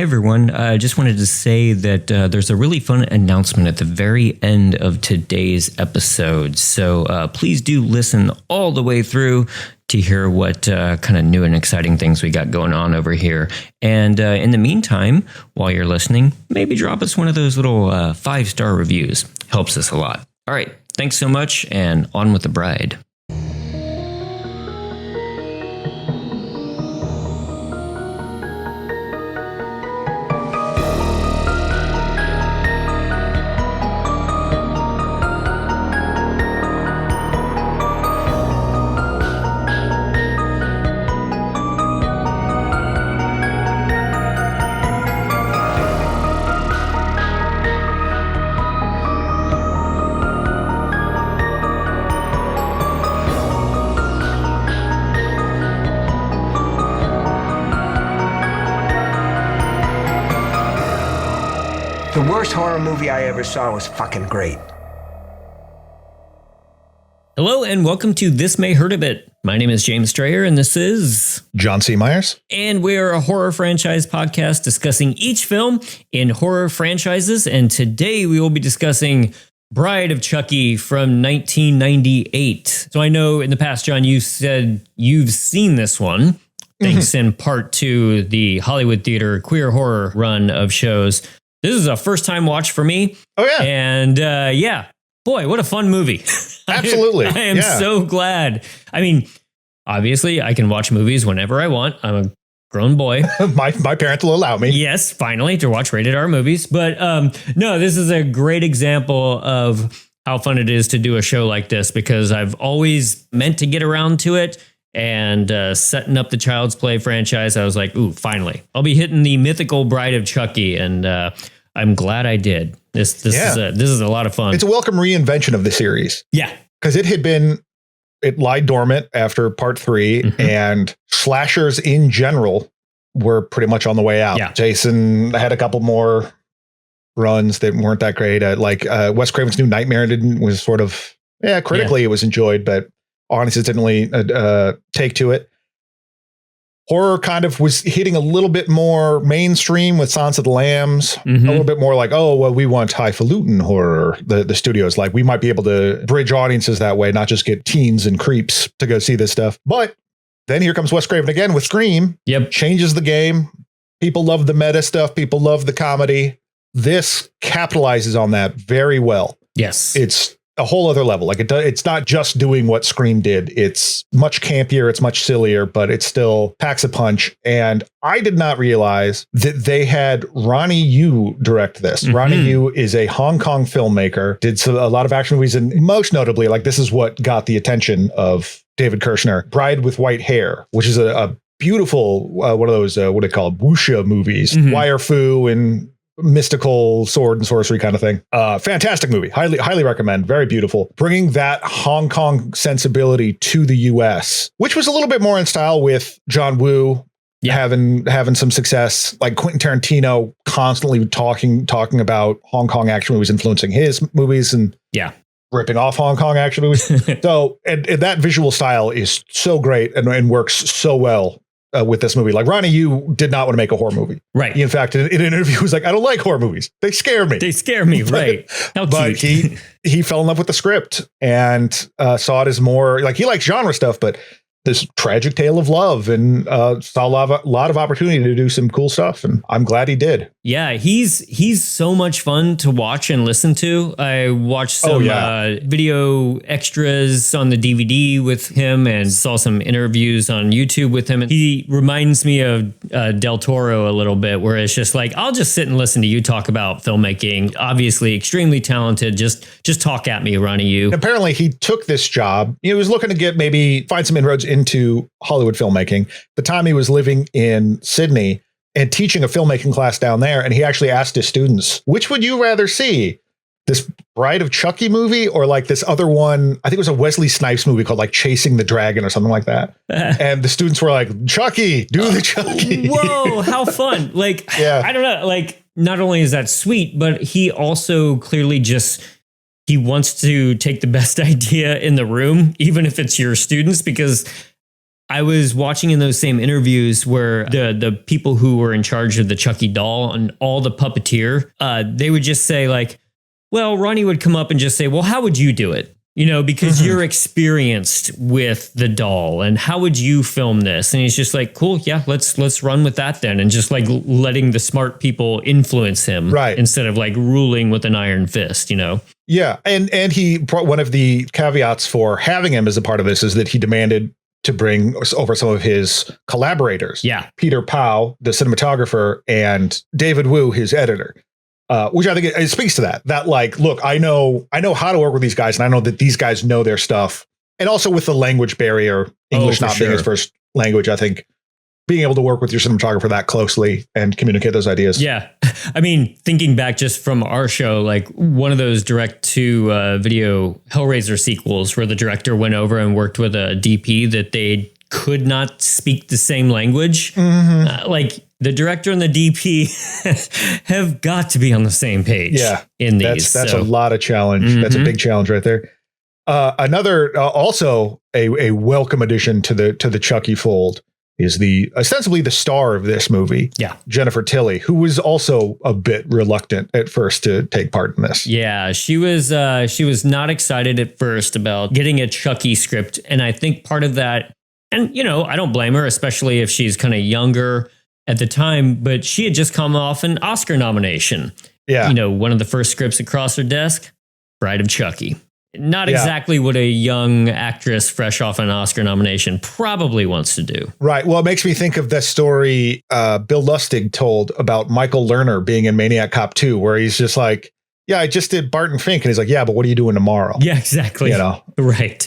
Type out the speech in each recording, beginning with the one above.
Hey everyone, I just wanted to say that there's a really fun announcement at the very end of today's episode. So please do listen all the way through to hear what kind of new and exciting things we got going on over here. And in the meantime, while you're listening, maybe drop us one of those little 5-star reviews. Helps us a lot. All right, thanks so much, and on with the bride. The worst horror movie I ever saw was fucking great. Hello and welcome to This May Hurt a Bit. My name is James Strayer and this is John C. Myers. And we're a horror franchise podcast discussing each film in horror franchises. And today we will be discussing Bride of Chucky from 1998. So I know in the past, John, you said you've seen this one, thanks in part to the Hollywood Theater queer horror run of shows. This is a first time watch for me. Oh, yeah. And yeah, boy, what a fun movie. Absolutely. I am so glad. I mean, obviously, I can watch movies whenever I want. I'm a grown boy. my parents will allow me. Yes, finally, to watch rated R movies. But no, this is a great example of how fun it is to do a show like this because I've always meant to get around to it. And setting up the Child's Play franchise, I was like, ooh, finally. I'll be hitting the mythical Bride of Chucky, and I'm glad I did. This is a lot of fun. It's a welcome reinvention of the series. Yeah. Because it lied dormant after part 3, and slashers in general were pretty much on the way out. Yeah. Jason had a couple more runs that weren't that great. Wes Craven's New Nightmare was sort of, critically it was enjoyed, but honestly, didn't really take to it. Horror kind of was hitting a little bit more mainstream with Silence of the Lambs, a little bit more like, oh, well, we want highfalutin horror. The studios, like, we might be able to bridge audiences that way, not just get teens and creeps to go see this stuff. But then here comes Wes Craven again with Scream. Yep. Changes the game. People love the meta stuff. People love the comedy. This capitalizes on that very well. Yes. It's a whole other level. Like it's not just doing what Scream did. It's much campier. It's much sillier, but it still packs a punch. And I did not realize that they had Ronnie Yu direct this. Ronnie Yu is a Hong Kong filmmaker, did a lot of action movies, and most notably, like, this is what got the attention of David Kirshner, Bride with White Hair, which is a beautiful, one of those, what are they called? Wuxia movies, wire fu and mystical sword and sorcery kind of thing. Fantastic movie. Highly recommend. Very beautiful. Bringing that Hong Kong sensibility to the US, which was a little bit more in style with John Woo having some success, like Quentin Tarantino constantly talking about Hong Kong action movies influencing his movies and ripping off Hong Kong action movies. So and that visual style is so great and works so well with this movie. Like, Ronnie Yu did not want to make a horror movie. Right. He, in fact, in an interview was like, I don't like horror movies. They scare me. Right. How but cute. he fell in love with the script and saw it as more like, he likes genre stuff, but this tragic tale of love, and saw a lot of opportunity to do some cool stuff. And I'm glad he did. Yeah, he's so much fun to watch and listen to. I watched some video extras on the DVD with him and saw some interviews on YouTube with him. And he reminds me of Del Toro a little bit, where it's just like, I'll just sit and listen to you talk about filmmaking. Obviously, extremely talented. Just talk at me, Ronnie Yu. Apparently, he took this job. He was looking to find some inroads into Hollywood filmmaking. The time he was living in Sydney and teaching a filmmaking class down there. And he actually asked his students, which would you rather see? This Bride of Chucky movie or like this other one? I think it was a Wesley Snipes movie called like Chasing the Dragon or something like that. And the students were like, Chucky, do the Chucky. Whoa, how fun. Like, I don't know. Like, not only is that sweet, but he also clearly he wants to take the best idea in the room, even if it's your students, because I was watching in those same interviews where the people who were in charge of the Chucky doll and all the puppeteer, they would just say like, well, Ronnie would come up and just say, well, how would you do it? You know, because you're experienced with the doll, and how would you film this? And he's just like, cool. Yeah, let's run with that then. And just like letting the smart people influence him, right, instead of like ruling with an iron fist, you know? Yeah. And he, one of the caveats for having him as a part of this is that he demanded to bring over some of his collaborators. Yeah. Peter Powell, the cinematographer, and David Wu, his editor. Which I think it speaks to that like, look, I know how to work with these guys, and I know that these guys know their stuff. And also with the language barrier, English not being his first language, I think being able to work with your cinematographer that closely and communicate those ideas. Yeah. I mean, thinking back just from our show, like one of those direct to video Hellraiser sequels where the director went over and worked with a DP that they could not speak the same language. Like the director and the DP have got to be on the same page. Yeah, in these. That's a lot of challenge. That's a big challenge right there. Another also a welcome addition to the Chucky fold is the ostensibly the star of this movie. Yeah, Jennifer Tilly, who was also a bit reluctant at first to take part in this. Yeah, she was not excited at first about getting a Chucky script, and I think part of that. And, you know, I don't blame her, especially if she's kind of younger at the time, but she had just come off an Oscar nomination. Yeah. You know, one of the first scripts across her desk, Bride of Chucky. Not exactly what a young actress fresh off an Oscar nomination probably wants to do. Right. Well, it makes me think of the story Bill Lustig told about Michael Lerner being in Maniac Cop 2, where he's just like, yeah, I just did Barton Fink. And he's like, yeah, but what are you doing tomorrow? Yeah, exactly. You know, right.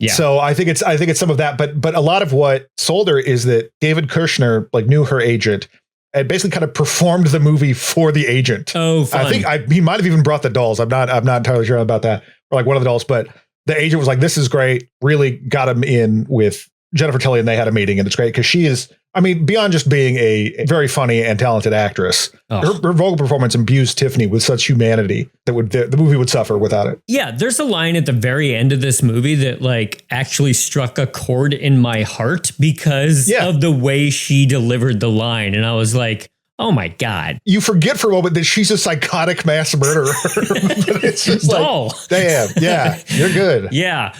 Yeah. So I think it's some of that, but a lot of what sold her is that David Kirshner like knew her agent and basically kind of performed the movie for the agent. Oh, fun. I think he might have even brought the dolls. I'm not entirely sure about that, or like one of the dolls, but the agent was like, "This is great." Really got him in with Jennifer Tilly, and they had a meeting, and it's great because she is. I mean, beyond just being a very funny and talented actress, her vocal performance imbues Tiffany with such humanity that the movie would suffer without it. Yeah, there's a line at the very end of this movie that like actually struck a chord in my heart because of the way she delivered the line. And I was like, oh my God. You forget for a moment that she's a psychotic mass murderer. But it's just like, damn, yeah, you're good. Yeah.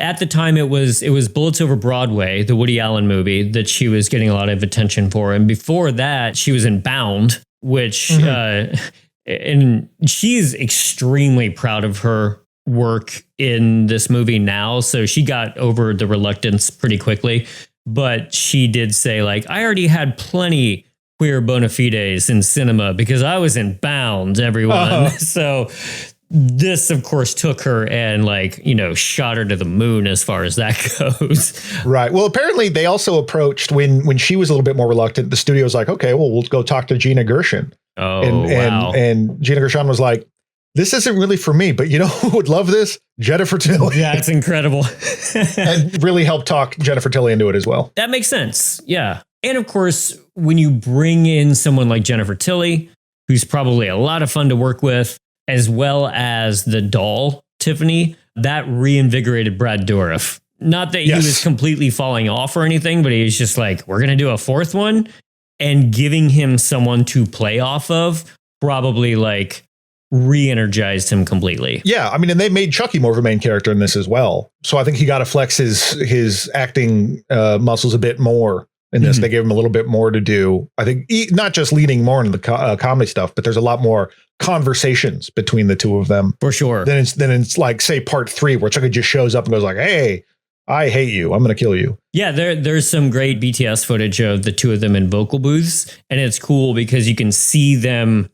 At the time, it was Bullets Over Broadway, the Woody Allen movie that she was getting a lot of attention for. And before that, she was in Bound, which and she's extremely proud of her work in this movie now. So she got over the reluctance pretty quickly. But she did say, like, I already had plenty queer bona fides in cinema because I was in Bound, everyone. So this, of course, took her and like, you know, shot her to the moon as far as that goes. Right. Well, apparently they also approached when she was a little bit more reluctant. The studio was like, OK, well, we'll go talk to Gina Gershon. Oh, wow. And Gina Gershon was like, this isn't really for me, but you know who would love this? Jennifer Tilly. Yeah, it's incredible. And really helped talk Jennifer Tilly into it as well. That makes sense. Yeah. And of course, when you bring in someone like Jennifer Tilly, who's probably a lot of fun to work with, as well as the doll, Tiffany, that reinvigorated Brad Dourif. Not that he was completely falling off or anything, but he was just like, we're going to do a fourth one. And giving him someone to play off of probably like re-energized him completely. Yeah. I mean, and they made Chucky more of a main character in this as well. So I think he got to flex his acting muscles a bit more in this. They gave him a little bit more to do. I think not just leaning more into the comedy stuff, but there's a lot more conversations between the two of them. For sure. Then it's like, say, part 3, where Chucky just shows up and goes like, hey, I hate you. I'm going to kill you. Yeah, there's some great BTS footage of the two of them in vocal booths. And it's cool because you can see them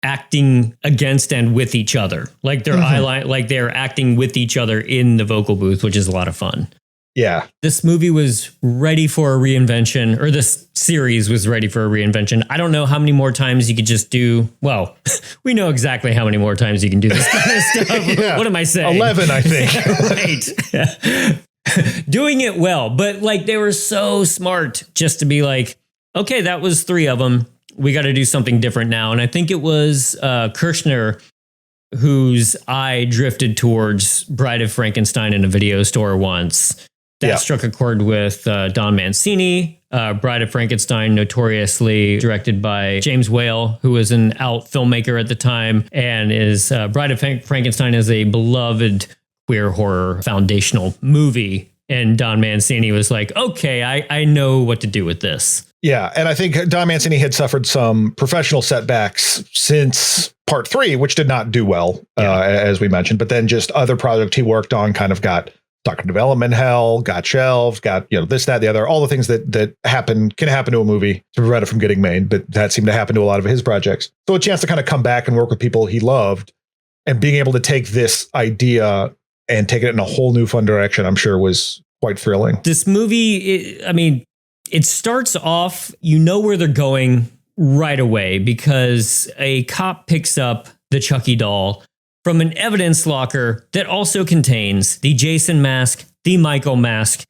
acting against and with each other. Like their eyeline, like they're acting with each other in the vocal booth, which is a lot of fun. Yeah. This movie was ready for a reinvention, or this series was ready for a reinvention. I don't know how many more times you could just do. Well, we know exactly how many more times you can do this kind of stuff. Yeah. What am I saying? 11, I think. Right. Doing it well. But like they were so smart just to be like, okay, that was 3 of them. We got to do something different now. And I think it was Kirshner whose eye drifted towards Bride of Frankenstein in a video store once. That struck a chord with Don Mancini. Bride of Frankenstein, notoriously directed by James Whale, who was an out filmmaker at the time, and is Bride of Frankenstein is a beloved queer horror foundational movie. And Don Mancini was like, okay, I know what to do with this. Yeah. And I think Don Mancini had suffered some professional setbacks since part 3, which did not do well, as we mentioned. But then just other projects he worked on kind of got stuck in development hell, got shelved, got, this, that, the other, all the things that can happen to a movie to prevent it from getting made. But that seemed to happen to a lot of his projects. So a chance to kind of come back and work with people he loved and being able to take this idea and take it in a whole new fun direction, I'm sure was quite thrilling. This movie, it starts off, where they're going right away because a cop picks up the Chucky doll from an evidence locker that also contains the Jason mask, the Michael mask,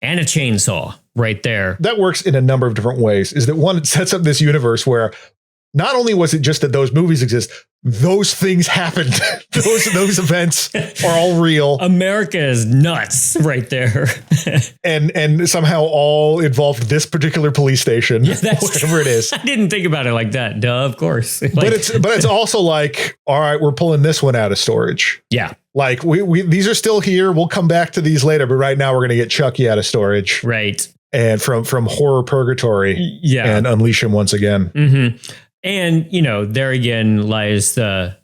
and a chainsaw right there. That works in a number of different ways. Is that one, it sets up this universe where not only was it just that those movies exist, those things happened. those events are all real. America is nuts right there. and somehow all involved this particular police station, whatever it is. I didn't think about it like that. Duh, of course. But it's also like, all right, we're pulling this one out of storage. Yeah. Like we these are still here. We'll come back to these later, but right now we're going to get Chucky out of storage. Right. And from horror purgatory. Yeah. And unleash him once again. Mm-hmm. And, there again lies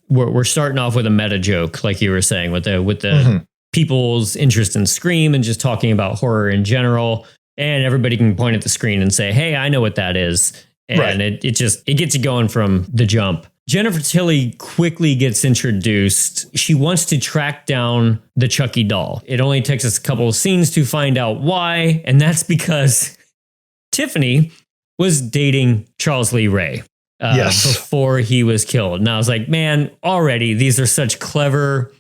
we're starting off with a meta joke, like you were saying, with the people's interest in Scream and just talking about horror in general. And everybody can point at the screen and say, hey, I know what that is. And it gets you going from the jump. Jennifer Tilly quickly gets introduced. She wants to track down the Chucky doll. It only takes us a couple of scenes to find out why. And that's because Tiffany was dating Charles Lee Ray. Before he was killed. And I was like, man, already these are such clever.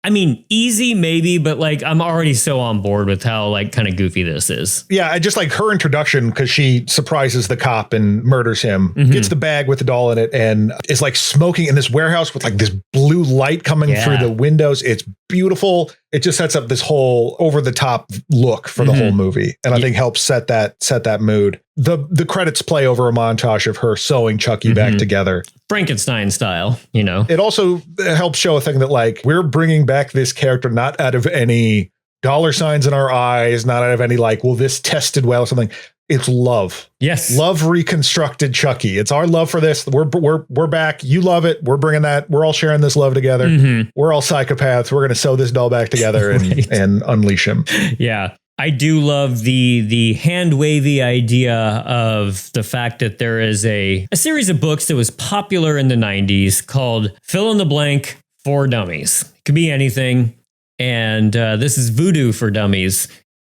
Easy maybe, but like I'm already so on board with how like kind of goofy this is. Yeah, I just like her introduction because she surprises the cop and murders him, gets the bag with the doll in it, and is like smoking in this warehouse with like this blue light coming through the windows. It's beautiful. It just sets up this whole over the top look for the whole movie, and I think helps set that mood. The credits play over a montage of her sewing Chucky back together, Frankenstein style. It also helps show a thing that like we're bringing back this character not out of any dollar signs in our eyes, not out of any like, well, this tested well or something. It's love. Yes. Love reconstructed Chucky. It's our love for this. We're back. You love it. We're bringing that. We're all sharing this love together. We're all psychopaths. We're going to sew this doll back together and unleash him. Yeah. I do love the hand wavy idea of the fact that there is a series of books that was popular in the 90s called Fill in the Blank for Dummies. It could be anything. And this is Voodoo for Dummies.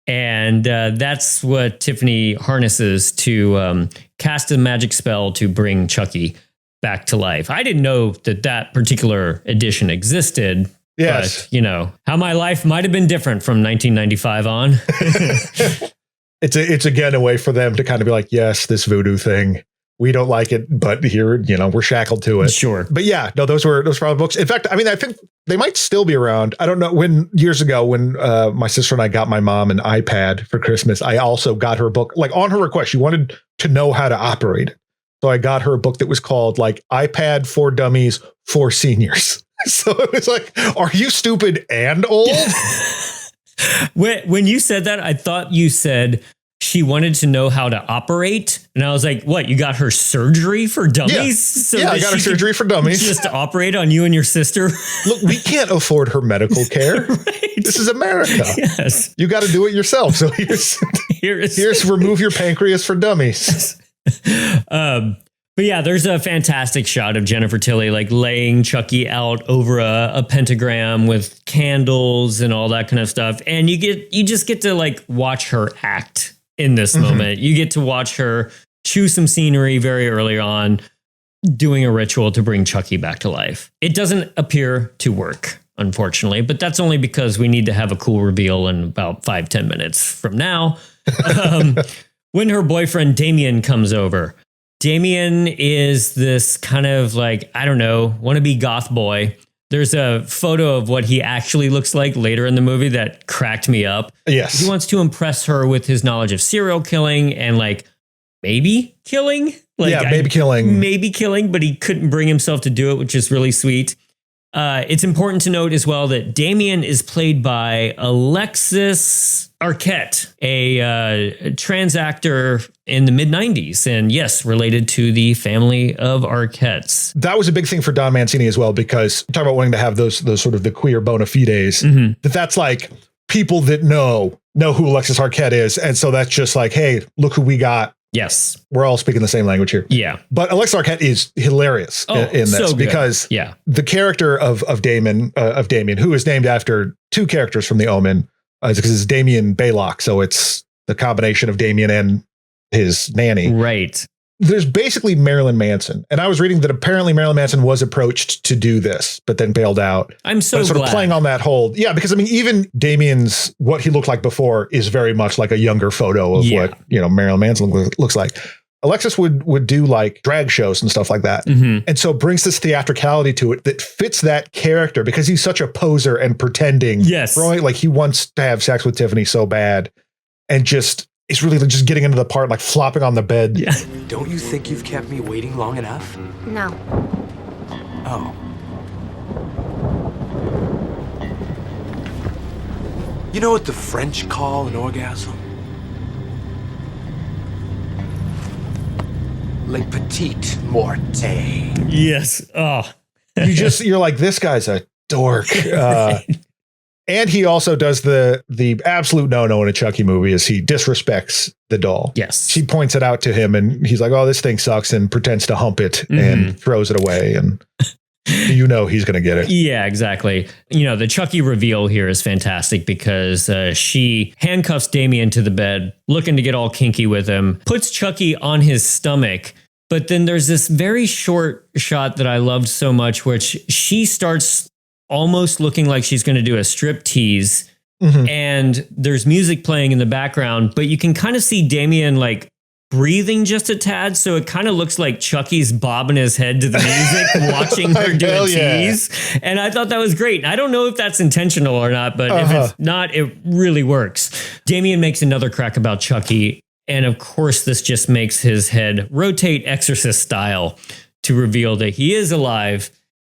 And that's what Tiffany harnesses to cast a magic spell to bring Chucky back to life. I didn't know that particular edition existed. Yes. But, how my life might have been different from 1995 on. It's again a way for them to kind of be like, yes, this voodoo thing. We don't like it, but here, we're shackled to it. Sure. But yeah, no, those were probably books. In fact, I think they might still be around. I don't know years ago when my sister and I got my mom an iPad for Christmas, I also got her a book, like on her request. She wanted to know how to operate it. So I got her a book that was called like iPad for Dummies for Seniors. So it was like, are you stupid and old? When you said that, I thought you said she wanted to know how to operate. And I was like, what? You got her surgery for dummies? Yeah, I got her surgery for dummies. Just to operate on you and your sister? Look, we can't afford her medical care. Right. This is America. Yes. You got to do it yourself. So here's remove your pancreas for dummies. But yeah, there's a fantastic shot of Jennifer Tilly like laying Chucky out over a pentagram with candles and all that kind of stuff. And you just get to like watch her act in this moment. You get to watch her chew some scenery very early on, doing a ritual to bring Chucky back to life. It doesn't appear to work, unfortunately, but that's only because we need to have a cool reveal in about 5-10 minutes from now. When her boyfriend Damien comes over. Damien is this kind of like, I don't know, wannabe goth boy There's a photo of what he actually looks like later in the movie that cracked me up. Yes. He wants to impress her with his knowledge of serial killing and like maybe killing. Like, yeah, maybe killing. But he couldn't bring himself to do it, which is really sweet. It's important to note as well that Damien is played by Alexis Arquette, a trans actor in the mid-90s. And yes, related to the family of Arquettes. That was a big thing for Don Mancini as well, because talk about wanting to have those sort of the queer bona fides. That's like people that know who Alexis Arquette is. And so that's just like, hey, look who we got. Yes. We're all speaking the same language here. Yeah. But Alexis Arquette is hilarious in this so because the character of Damien, who is named after two characters from The Omen, because it's Damien Baylock. So it's the combination of Damien and his nanny. Right. There's basically Marilyn Manson. And I was reading that apparently Marilyn Manson was approached to do this, but then bailed out. I'm so sort glad. of playing on that hold. Yeah, because I mean, even Damien's, what he looked like before is very much like a younger photo of what, Marilyn Manson looks like. Alexis would do like drag shows and stuff like that. And so brings this theatricality to it that fits that character because he's such a poser and pretending. Yes. Right? Like he wants to have sex with Tiffany so bad and just is really just getting into the part, like flopping on the bed. Yeah. Don't you think you've kept me waiting long enough? No. Oh. You know what the French call an orgasm? Le petit morte. Yes. Oh. You're like, this guy's a dork. And he also does the absolute no-no in a Chucky movie is he disrespects the doll. Yes. She points it out to him and he's like, oh, this thing sucks, and pretends to hump it and throws it away. And he's going to get it. Yeah, exactly. The Chucky reveal here is fantastic because she handcuffs Damien to the bed, looking to get all kinky with him, puts Chucky on his stomach. But then there's this very short shot that I loved so much, which she starts almost looking like she's going to do a strip tease. And there's music playing in the background, but you can kind of see Damien like breathing just a tad. So it kind of looks like Chucky's bobbing his head to the music, watching her do a tease. And I thought that was great. I don't know if that's intentional or not, but if it's not, it really works. Damien makes another crack about Chucky. And of course, this just makes his head rotate Exorcist style to reveal that he is alive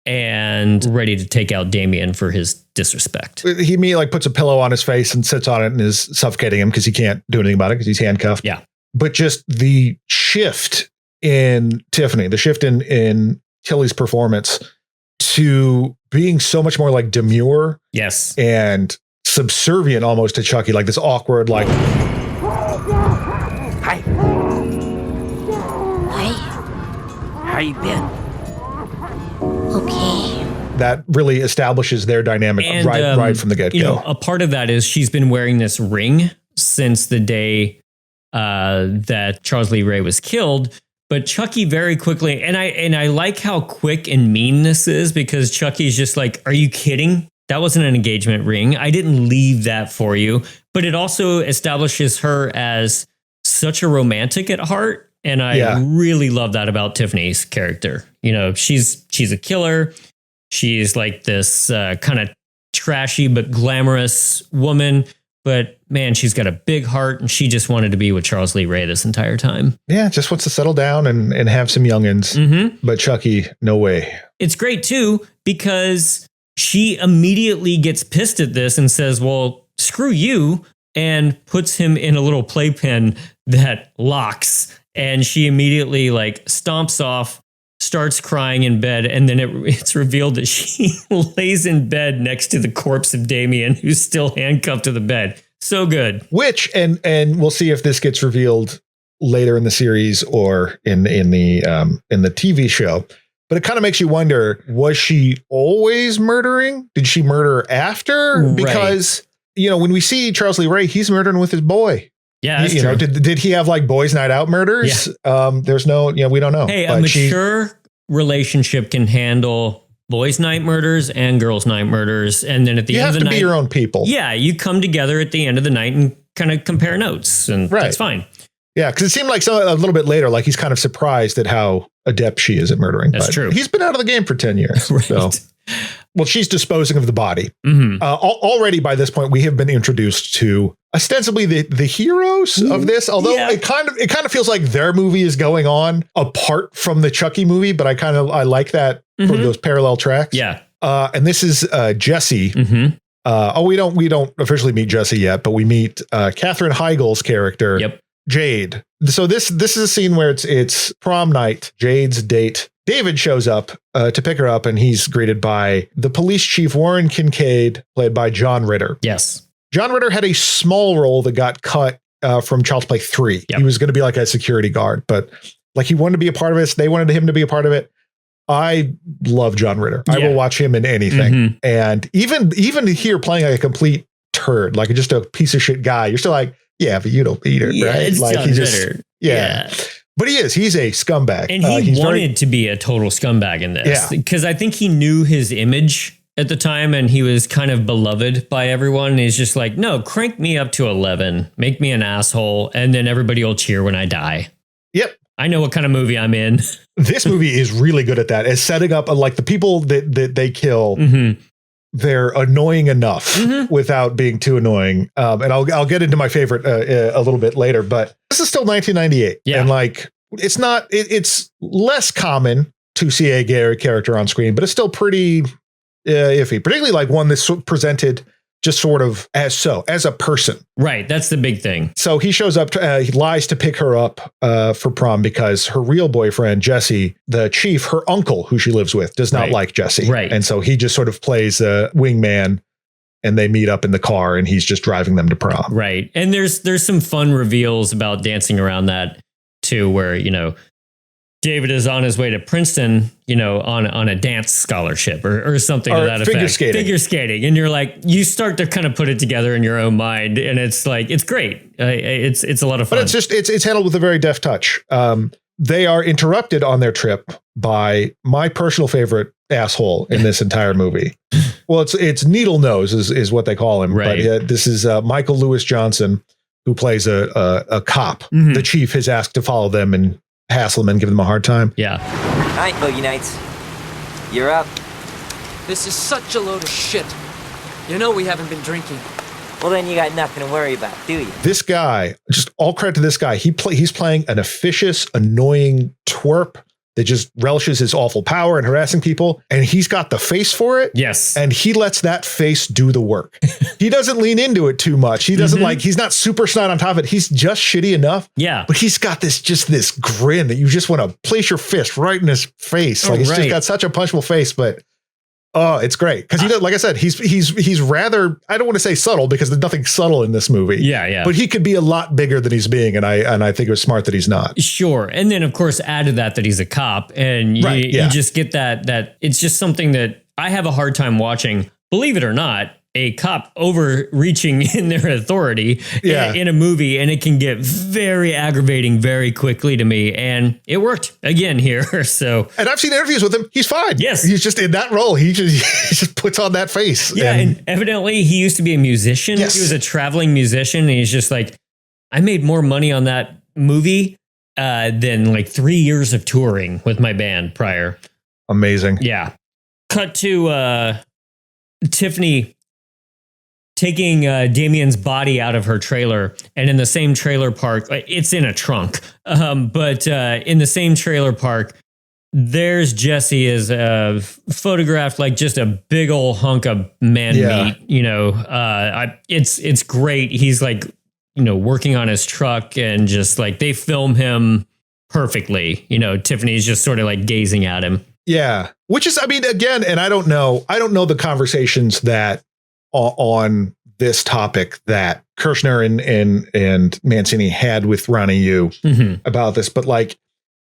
and ready to take out Damien for his disrespect. He puts a pillow on his face and sits on it and is suffocating him because he can't do anything about it because he's handcuffed. Yeah. But just the shift in Tiffany, the shift in Tilly's performance to being so much more like demure. Yes. And subservient almost to Chucky, like this awkward, like. Hi. How you been? Okay. That really establishes their dynamic right from the get-go. A part of that is she's been wearing this ring since the day that Charles Lee Ray was killed. But Chucky very quickly, and I like how quick and mean this is because Chucky's just like, are you kidding? That wasn't an engagement ring. I didn't leave that for you. But it also establishes her as such a romantic at heart. And I really love that about Tiffany's character. She's a killer. She's like this kind of trashy but glamorous woman. But man, she's got a big heart and she just wanted to be with Charles Lee Ray this entire time. Yeah, just wants to settle down and have some youngins. But Chucky, no way. It's great, too, because she immediately gets pissed at this and says, well, screw you, and puts him in a little playpen that locks. And she immediately stomps off, starts crying in bed. And then it's revealed that she lays in bed next to the corpse of Damien, who's still handcuffed to the bed. So good. Which, and we'll see if this gets revealed later in the series or in the TV show. But it kind of makes you wonder, was she always murdering? Did she murder after? Because, when we see Charles Lee Ray, he's murdering with his boy. Yeah, that's true. Did he have boys' night out murders? Yeah. There's no, we don't know. Hey, a mature relationship can handle boys' night murders and girls' night murders. And then at the end of the night, you have to be your own people. Yeah, you come together at the end of the night and kind of compare notes, and that's fine. Yeah, because it seemed like a little bit later, he's kind of surprised at how adept she is at murdering. That's true. He's been out of the game for 10 years. Right. So. Well, she's disposing of the body. Mm-hmm. Already by this point, we have been introduced to ostensibly the heroes of this, although it kind of feels like their movie is going on apart from the Chucky movie, but I like that for those parallel tracks. Yeah. And this is Jesse. Mm-hmm. We don't officially meet Jesse yet, but we meet Katherine Heigl's character, Jade. So this is a scene where it's prom night, Jade's date. David shows up to pick her up, and he's greeted by the police chief, Warren Kincaid, played by John Ritter. Yes. John Ritter had a small role that got cut from Child's Play 3. Yep. He was going to be like a security guard, but like he wanted to be a part of it. They wanted him to be a part of it. I love John Ritter. I will watch him in anything. And even here playing like a complete turd, like just a piece of shit guy, you're still like, yeah, but you don't beat it, right? It's like John he Ritter. Yeah. But he's a scumbag. And he wanted to be a total scumbag in this because I think he knew his image at the time and he was kind of beloved by everyone. And he's just like, no, crank me up to 11, make me an asshole, and then everybody will cheer when I die. Yep. I know what kind of movie I'm in. This movie is really good at that. It's setting up like the people that they kill. They're annoying enough without being too annoying. And I'll get into my favorite a little bit later, but this is still 1998. Yeah. And like, it's less common to see a gay character on screen, but it's still pretty iffy, particularly like one that's presented just sort of as a person. Right. That's the big thing. So he shows up, he lies to pick her up for prom because her real boyfriend, Jesse, the chief, her uncle, who she lives with, does not like Jesse. Right. And so he just sort of plays a wingman and they meet up in the car and he's just driving them to prom. Right. And there's some fun reveals about dancing around that too, where, David is on his way to Princeton, on a dance scholarship or something to that effect. Figure skating. And you're like, you start to kind of put it together in your own mind. And it's like, it's great. It's a lot of fun. But it's handled with a very deft touch. They are interrupted on their trip by my personal favorite asshole in this entire movie. Well, it's Needle Nose is what they call him. Right. But this is Michael Lewis Johnson, who plays a cop. The chief has asked to follow them and hassle them and give them a hard time. Yeah. All right, Boogie Nights. You're up. This is such a load of shit. You know we haven't been drinking. Well, then you got nothing to worry about, do you? This guy, just all credit to this guy. He's playing an officious, annoying twerp that just relishes his awful power and harassing people. And he's got the face for it. Yes. And he lets that face do the work. He doesn't lean into it too much. He doesn't he's not super snide on top of it. He's just shitty enough. Yeah. But he's got this grin that you just want to place your fist right in his face. Like he's just got such a punchable face, but it's great. Because like I said, he's rather, I don't want to say subtle because there's nothing subtle in this movie. Yeah. But he could be a lot bigger than he's being. And I think it was smart that he's not. Sure. And then of course add to that he's a cop and you just get that it's just something that I have a hard time watching, believe it or not, a cop overreaching in their authority in a movie, and it can get very aggravating very quickly to me. And it worked again here. So, and I've seen interviews with him. He's fine. Yes. He's just in that role. He just puts on that face. Yeah. And evidently he used to be a musician. Yes. He was a traveling musician. And he's just like, I made more money on that movie than like 3 years of touring with my band prior. Amazing. Yeah. Cut to Tiffany taking Damien's body out of her trailer, and in the same trailer park, it's in a trunk, but in the same trailer park, there's Jesse is photographed like just a big old hunk of man meat. It's great. He's like, working on his truck, and just like they film him perfectly. Tiffany's just sort of like gazing at him. Yeah, which is, I mean, again, and I don't know the conversations that on this topic that Kirshner and Mancini had with Ronnie Yu about this, but like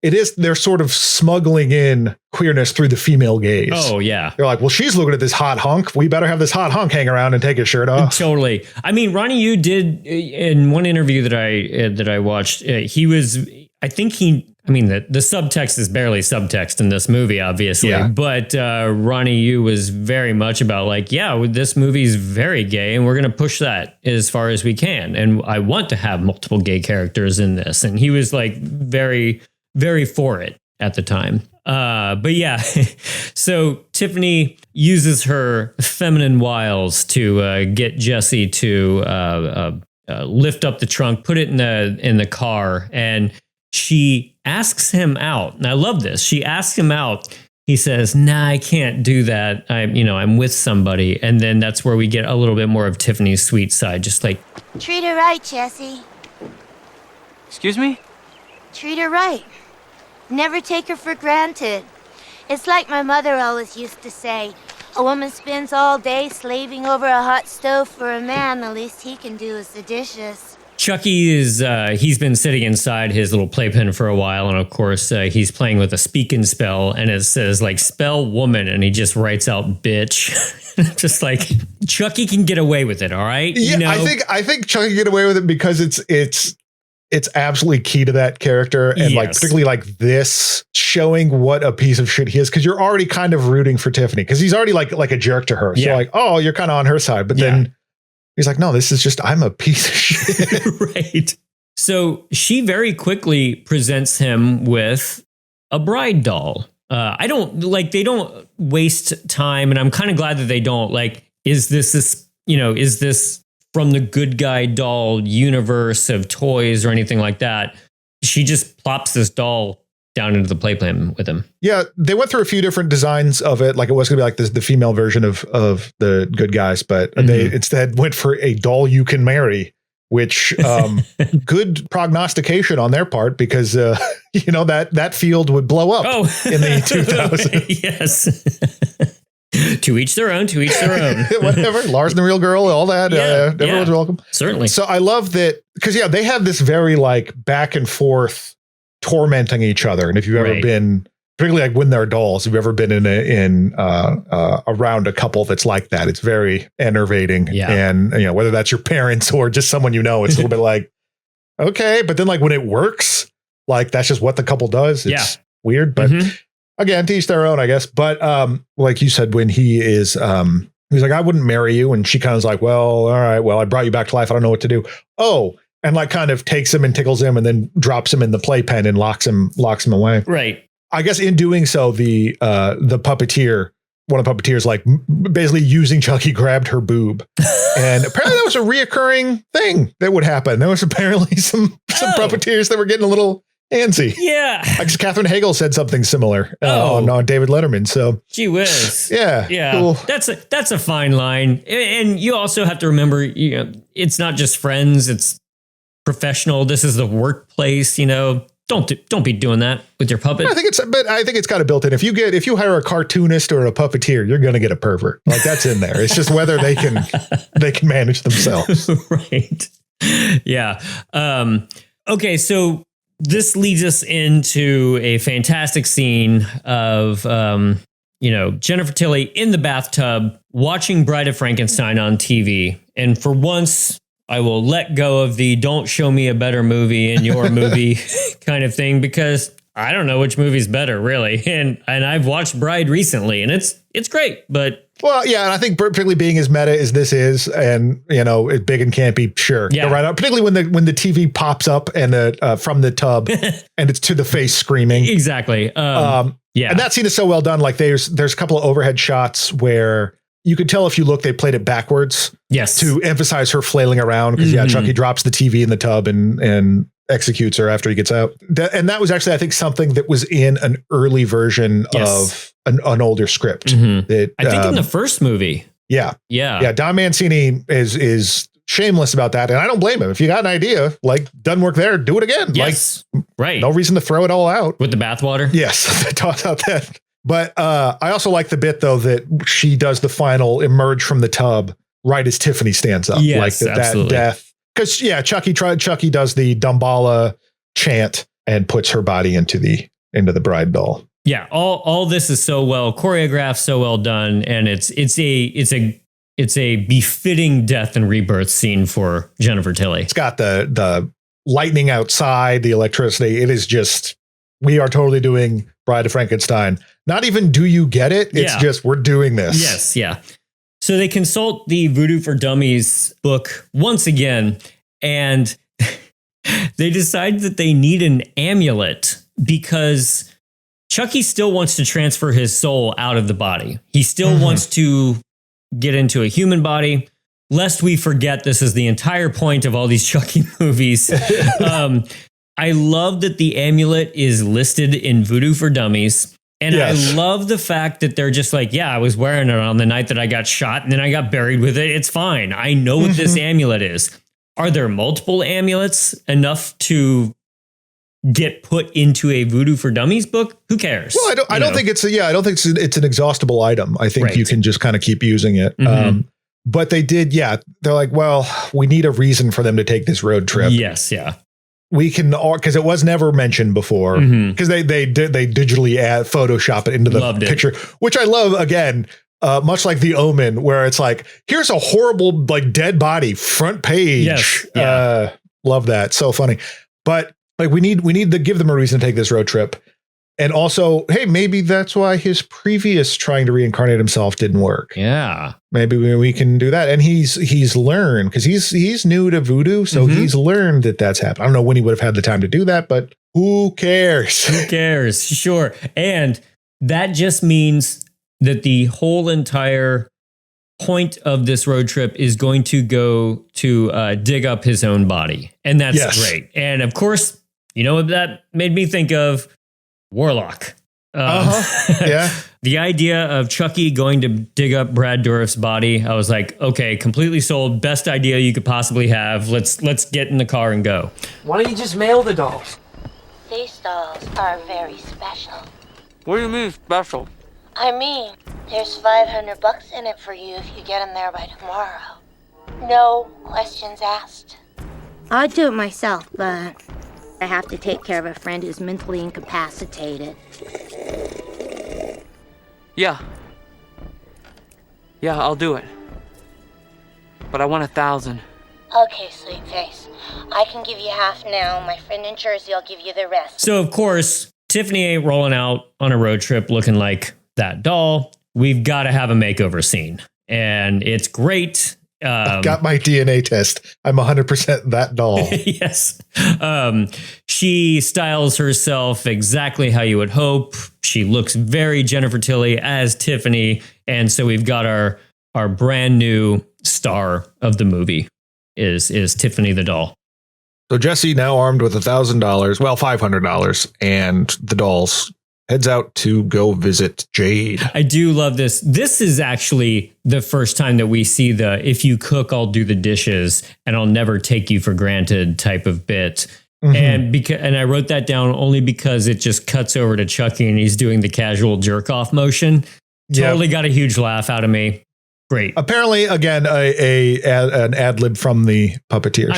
they're sort of smuggling in queerness through the female gaze. Oh yeah. They're like, well, she's looking at this hot hunk. We better have this hot hunk hang around and take his shirt off. Totally. I mean, Ronnie Yu did in one interview that I watched, the subtext is barely subtext in this movie, obviously, but Ronnie Yu was very much about like, this movie is very gay and we're going to push that as far as we can. And I want to have multiple gay characters in this. And he was like very, very for it. at the time. But yeah, so Tiffany uses her feminine wiles to get Jesse to lift up the trunk, put it in the car, and she asks him out. And I love this. She asks him out. He says, "Nah, I can't do that. I'm with somebody." And then that's where we get a little bit more of Tiffany's sweet side, just like, treat her right, Jesse. Excuse me? Treat her right. Never take her for granted. It's like my mother always used to say, a woman spends all day slaving over a hot stove for a man, the least he can do is the dishes. Chucky he's been sitting inside his little playpen for a while, and of course he's playing with a speak and spell, and it says like spell woman, and he just writes out bitch. Just like Chucky can get away with it, all right? Yeah, I think Chucky can get away with it because it's absolutely key to that character, and like particularly like this showing what a piece of shit he is, because you're already kind of rooting for Tiffany because he's already like a jerk to her. So like, oh, you're kind of on her side, but then he's like, no, this is just, I'm a piece of shit. Right. So she very quickly presents him with a bride doll. They don't waste time, and I'm kind of glad that they don't. Like, is this from the good guy doll universe of toys or anything like that? She just plops this doll down into the playpen with him. Yeah, they went through a few different designs of it. Like it was going to be like the female version of the good guys, but they instead went for a doll you can marry, which good prognostication on their part, because that field would blow up in the 2000s. Yes. To each their own, Whatever. Lars and the Real Girl, all that. Everyone's welcome. Certainly. So I love that because, they have this very like back and forth tormenting each other. And if you've ever been, particularly like when they're dolls, if you've ever been around a couple that's like that, it's very enervating. Yeah. And, whether that's your parents or just someone it's a little bit like, okay. But then like when it works, like that's just what the couple does. It's weird, but again, to each their own, I guess. But like you said, when he's like, I wouldn't marry you. And she kind of was like, well, all right, well, I brought you back to life. I don't know what to do. Oh, and like kind of takes him and tickles him and then drops him in the playpen and locks him away. Right. I guess in doing so, the puppeteer, one of the puppeteers, like basically using Chucky, grabbed her boob. And apparently that was a reoccurring thing that would happen. There was apparently some puppeteers that were getting a little antsy. Yeah. I guess Katherine Hagel said something similar on David Letterman. So gee whiz. Yeah. Cool. That's a fine line. And you also have to remember, it's not just friends, it's professional. This is the workplace, don't be doing that with your puppet. I think it's kind of built in. If you hire a cartoonist or a puppeteer, you're going to get a pervert. Like that's in there. It's just whether they can manage themselves. Right. Yeah. Okay. So this leads us into a fantastic scene of, Jennifer Tilly in the bathtub watching Bride of Frankenstein on TV. And for once, I will let go of the don't show me a better movie in your movie kind of thing, because I don't know which movie's better, really. And I've watched Bride recently, and it's great, but... Well, yeah, and I think particularly being as meta as this is, and, it's big and campy, sure. Yeah. Right. Particularly when the TV pops up and from the tub and it's to the face screaming. Exactly. Yeah. And that scene is so well done. Like there's a couple of overhead shots where you could tell if you look, they played it backwards. Yes. To emphasize her flailing around. Because Chucky drops the TV in the tub and executes her after he gets out. And that was actually, I think, something that was in an early version of an older script. That, I think in the first movie. Yeah. Yeah. Don Mancini is shameless about that. And I don't blame him. If you got an idea, like doesn't work there, do it again. Yes. Like, right. No reason to throw it all out. With the bathwater. Yes. I talked about that. But I also like the bit, though, that she does the final emerge from the tub right as Tiffany stands up. Yes, like that death. Because, Chucky does the Damballa chant and puts her body into the bride doll. Yeah, all this is so well choreographed, so well done, and it's a befitting death and rebirth scene for Jennifer Tilly. It's got the lightning outside, the electricity. It is just, we are totally doing Bride of Frankenstein. Not even do you get it? It's just, we're doing this. Yes, yeah. So they consult the Voodoo for Dummies book once again, and they decide that they need an amulet because Chucky still wants to transfer his soul out of the body. He still wants to get into a human body. Lest we forget, this is the entire point of all these Chucky movies. I love that the amulet is listed in Voodoo for Dummies. And I love the fact that they're just like, yeah, I was wearing it on the night that I got shot and then I got buried with it. It's fine. I know what this amulet is. Are there multiple amulets enough to get put into a Voodoo for Dummies book? Who cares? Well, I don't think it's it's an exhaustible item. I think you can just kind of keep using it. But they did. Yeah. They're like, well, we need a reason for them to take this road trip. Yes. Yeah. We can, because it was never mentioned before, because they digitally Photoshop it into the picture, which I love. Again, much like The Omen, where it's like, here's a horrible, like, dead body front page. Yes. Yeah. Love that. So funny. But like, we need to give them a reason to take this road trip. And also, hey, maybe that's why his previous trying to reincarnate himself didn't work. Yeah. Maybe we can do that. And he's learned, because he's new to voodoo. So he's learned that that's happened. I don't know when he would have had the time to do that, but who cares? Who cares? Sure. And that just means that the whole entire point of this road trip is going to go to dig up his own body. And that's great. And of course, you know what that made me think of? Warlock. Yeah. The idea of Chucky going to dig up Brad Dourif's body, I was like, okay, completely sold. Best idea you could possibly have. Let's get in the car and go. Why don't you just mail the dolls? These dolls are very special. What do you mean special? I mean, there's $500 in it for you if you get them there by tomorrow. No questions asked. I'd do it myself, but I have to take care of a friend who's mentally incapacitated. Yeah, I'll do it. But I want 1,000. Okay, sweet face. I can give you half now. My friend in Jersey will give you the rest. So, of course, Tiffany ain't rolling out on a road trip looking like that doll. We've got to have a makeover scene. And it's great. I've got my DNA test. I'm 100% that doll. Yes. She styles herself exactly how you would hope. She looks very Jennifer Tilly as Tiffany. And so we've got our brand new star of the movie is Tiffany the doll. So Jesse, now armed with $1,000, well, $500, and the dolls, heads out to go visit Jade. I do love this. This is actually the first time that we see the if you cook, I'll do the dishes and I'll never take you for granted type of bit. And I wrote that down only because it just cuts over to Chucky and he's doing the casual jerk off motion. Totally got a huge laugh out of me. Great. Apparently, again, an ad lib from the puppeteers.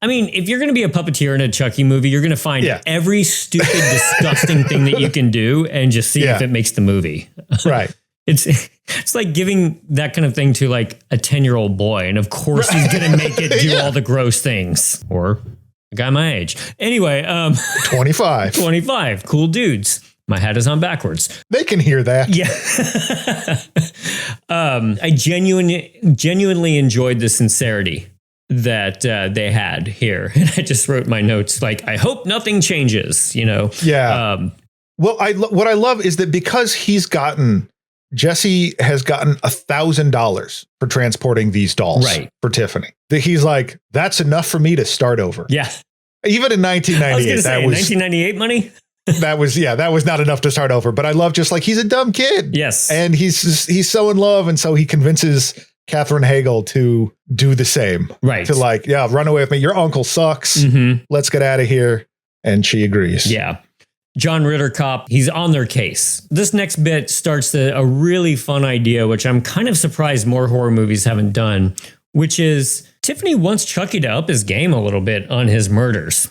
I mean, if you're going to be a puppeteer in a Chucky movie, you're going to find every stupid, disgusting thing that you can do and just see if it makes the movie. Right. It's like giving that kind of thing to like a 10-year-old boy. And of course he's going to make it do all the gross things. Or a guy my age. Anyway. 25. 25. Cool dudes. My hat is on backwards. They can hear that. Yeah. I genuinely enjoyed the sincerity that they had here. And I just wrote my notes like, I hope nothing changes, you know? Yeah. Well, what I love is that because Jesse has gotten $1,000 for transporting these dolls for Tiffany. That he's like, that's enough for me to start over. Yeah. Even in 1998, that was 1998 money. that was not enough to start over. But I love just like, he's a dumb kid. Yes. And he's so in love. And so he convinces Katherine Hagel to do the same. Right. To like, run away with me. Your uncle sucks. Let's get out of here. And she agrees. Yeah. John Ritter cop, he's on their case. This next bit starts a really fun idea, which I'm kind of surprised more horror movies haven't done, which is Tiffany wants Chucky to up his game a little bit on his murders.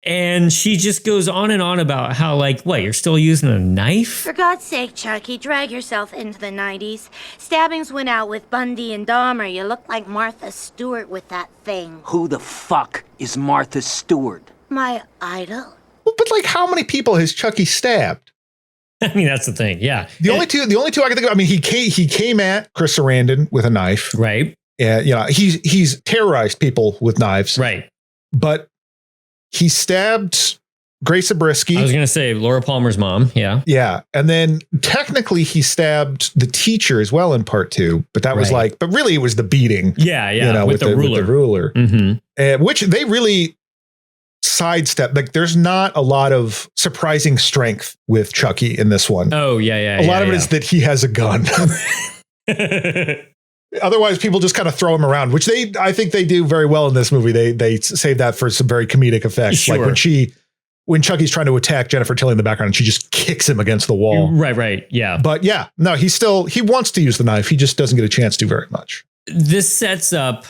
And she just goes on and on about how, like, what, you're still using a knife? For God's sake, Chucky, drag yourself into the 90s. Stabbings went out with Bundy and Dahmer. You look like Martha Stewart with that thing. Who the fuck is Martha Stewart? My idol. But like, how many people has Chucky stabbed? I mean, that's the thing. Yeah. The only two I can think of. I mean, he came at Chris Sarandon with a knife. Right. Yeah. He's terrorized people with knives. Right. But he stabbed Grace Zabriskie. I was going to say Laura Palmer's mom. Yeah. Yeah. And then technically he stabbed the teacher as well in part 2, but that was like, but really it was the beating. Yeah. Yeah. You know, with the ruler. Mm-hmm. Which they really sidestep. Like there's not a lot of surprising strength with Chucky in this one. Oh, yeah. A lot of it is that he has a gun. Otherwise, people just kind of throw him around, which I think they do very well in this movie. They save that for some very comedic effects. Sure. Like when Chucky's trying to attack Jennifer Tilly in the background, and she just kicks him against the wall. Right. Yeah. But yeah, no, he wants to use the knife. He just doesn't get a chance to very much. This sets up,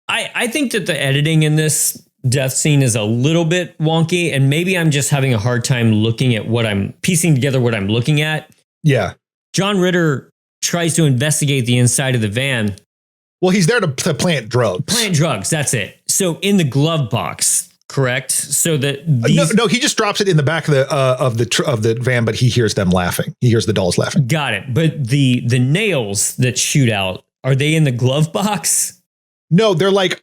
I think that the editing in this death scene is a little bit wonky, and maybe I'm just having a hard time looking at piecing together what I'm looking at. Yeah. John Ritter tries to investigate the inside of the van. Well, he's there to plant drugs. Plant drugs, that's it. So in the glove box, correct? So that no, he just drops it in the back of the van, but he hears them laughing. He hears the dolls laughing. Got it. But the nails that shoot out, are they in the glove box? No, they're like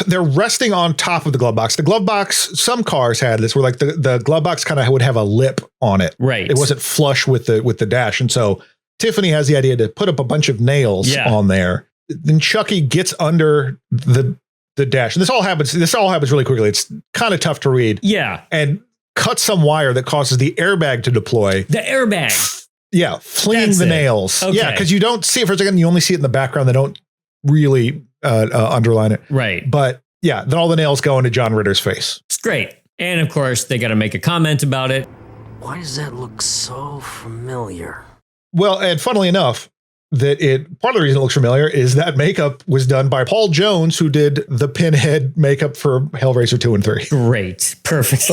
they're resting on top of the glove box. The glove box, some cars had this where like the glove box kind of would have a lip on it. Right. It wasn't flush with the dash. And so Tiffany has the idea to put up a bunch of nails on there. Then Chucky gets under the dash. And this all happens really quickly. It's kind of tough to read. Yeah. And cuts some wire that causes the airbag to deploy. The airbag. Yeah. Flinging the nails. Okay. Yeah. Because you don't see it for a second. You only see it in the background. They don't really underline it. Right. But yeah, then all the nails go into John Ritter's face. It's great. And of course, they got to make a comment about it. Why does that look so familiar? Well, and funnily enough, part of the reason it looks familiar is that makeup was done by Paul Jones, who did the Pinhead makeup for Hellraiser 2 and 3. Great. Perfect.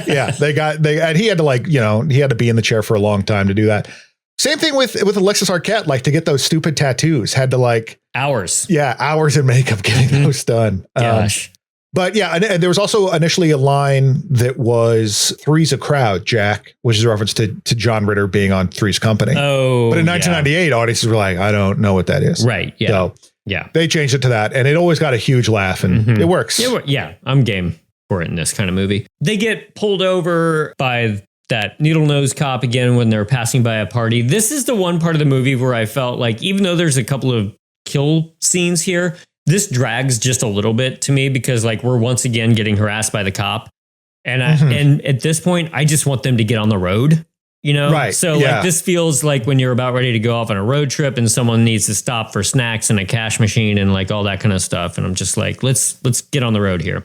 Yeah, and he had to he had to be in the chair for a long time to do that. Same thing with Alexis Arquette, like to get those stupid tattoos, had to hours. Yeah, hours in makeup getting those done. Gosh. But yeah, and there was also initially a line that was "Three's a crowd, Jack," which is a reference to John Ritter being on Three's Company. Oh, but in 1998, audiences were like, "I don't know what that is." Right. Yeah. So yeah, they changed it to that, and it always got a huge laugh, and it works. Yeah, I'm game for it in this kind of movie. They get pulled over by that needle-nosed cop again when they're passing by a party. This is the one part of the movie where I felt like, even though there's a couple of kill scenes here, this drags just a little bit to me because we're once again getting harassed by the cop. And and at this point, I just want them to get on the road, Right. So this feels like when you're about ready to go off on a road trip and someone needs to stop for snacks and a cash machine and all that kind of stuff. And I'm just like, let's get on the road here.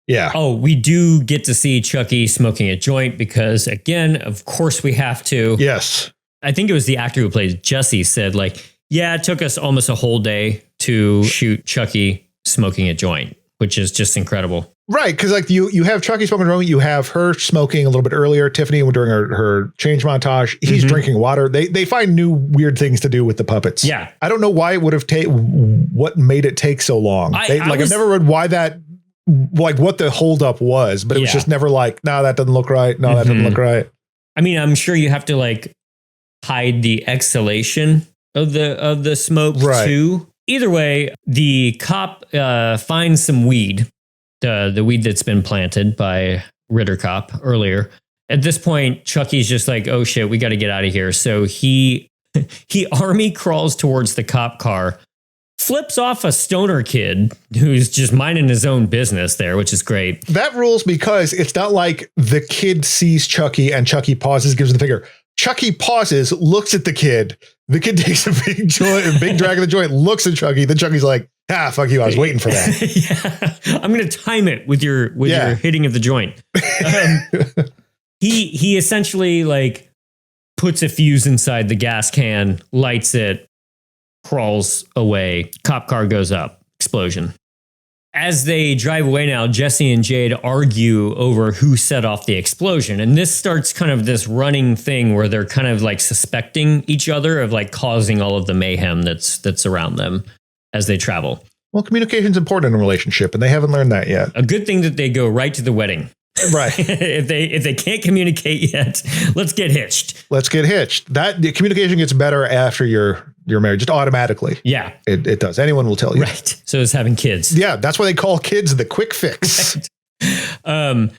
Yeah. Oh, we do get to see Chucky smoking a joint because, again, of course we have to. Yes. I think it was the actor who plays Jesse said, it took us almost a whole day to shoot Chucky smoking a joint, which is just incredible. Right. Because you have Chucky smoking a joint, you have her smoking a little bit earlier, Tiffany during her change montage. He's drinking water. They find new weird things to do with the puppets. Yeah. I don't know why it would have what made it take so long. I've never read why that. What the holdup was, but it was just never no, that doesn't look right. No, that doesn't look right. I mean, I'm sure you have to hide the exhalation of the smoke too. Either way, the cop finds some weed, the weed that's been planted by Ritter cop earlier. At this point, Chucky's just like, oh shit, we got to get out of here. So he army crawls towards the cop car, flips off a stoner kid who's just minding his own business there, which is great. That rules because it's not like the kid sees Chucky and Chucky pauses, gives the finger. Chucky pauses, looks at the kid. The kid takes a big drag of the joint, looks at Chucky. Then Chucky's like, fuck you. I was waiting for that. Yeah, I'm going to time it with your hitting of the joint. He essentially puts a fuse inside the gas can, lights it, crawls away. Cop car goes up. Explosion. As they drive away now, Jesse and Jade argue over who set off the explosion. And this starts kind of this running thing where they're kind of suspecting each other of causing all of the mayhem that's around them as they travel. Well, communication's important in a relationship, and they haven't learned that yet. A good thing that they go right to the wedding. Right. if they can't communicate yet, let's get hitched. The communication gets better after you're married, just automatically. Yeah. It does. Anyone will tell you. Right. So is having kids. Yeah. That's why they call kids the quick fix. Right.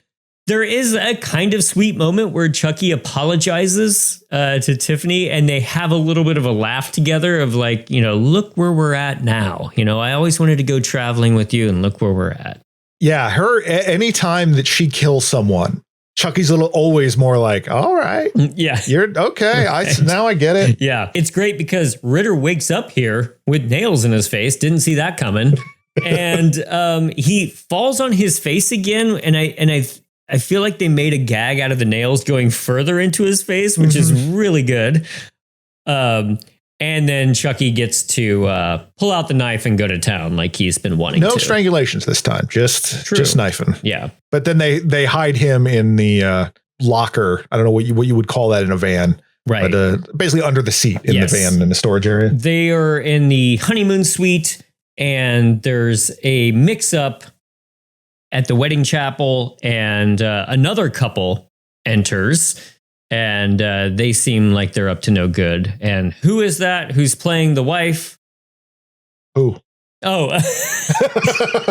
There is a kind of sweet moment where Chucky apologizes to Tiffany, and they have a little bit of a laugh together of like, look where we're at now. I always wanted to go traveling with you, and look where we're at. Yeah, any time that she kills someone, Chucky's always more like, all right. Yeah. You're okay. Now I get it. Yeah. It's great because Ritter wakes up here with nails in his face. Didn't see that coming. And he falls on his face again. And I feel like they made a gag out of the nails going further into his face, which is really good. And then Chucky gets to pull out the knife and go to town like he's been wanting to. No strangulations this time, just knifing. Yeah. But then they hide him in the locker. I don't know what you would call that in a van. Right. But basically under the seat in the van in the storage area. They are in the honeymoon suite, and there's a mix-up at the wedding chapel, and another couple enters. And they seem like they're up to no good. And who is that? Who's playing the wife? Who? Oh,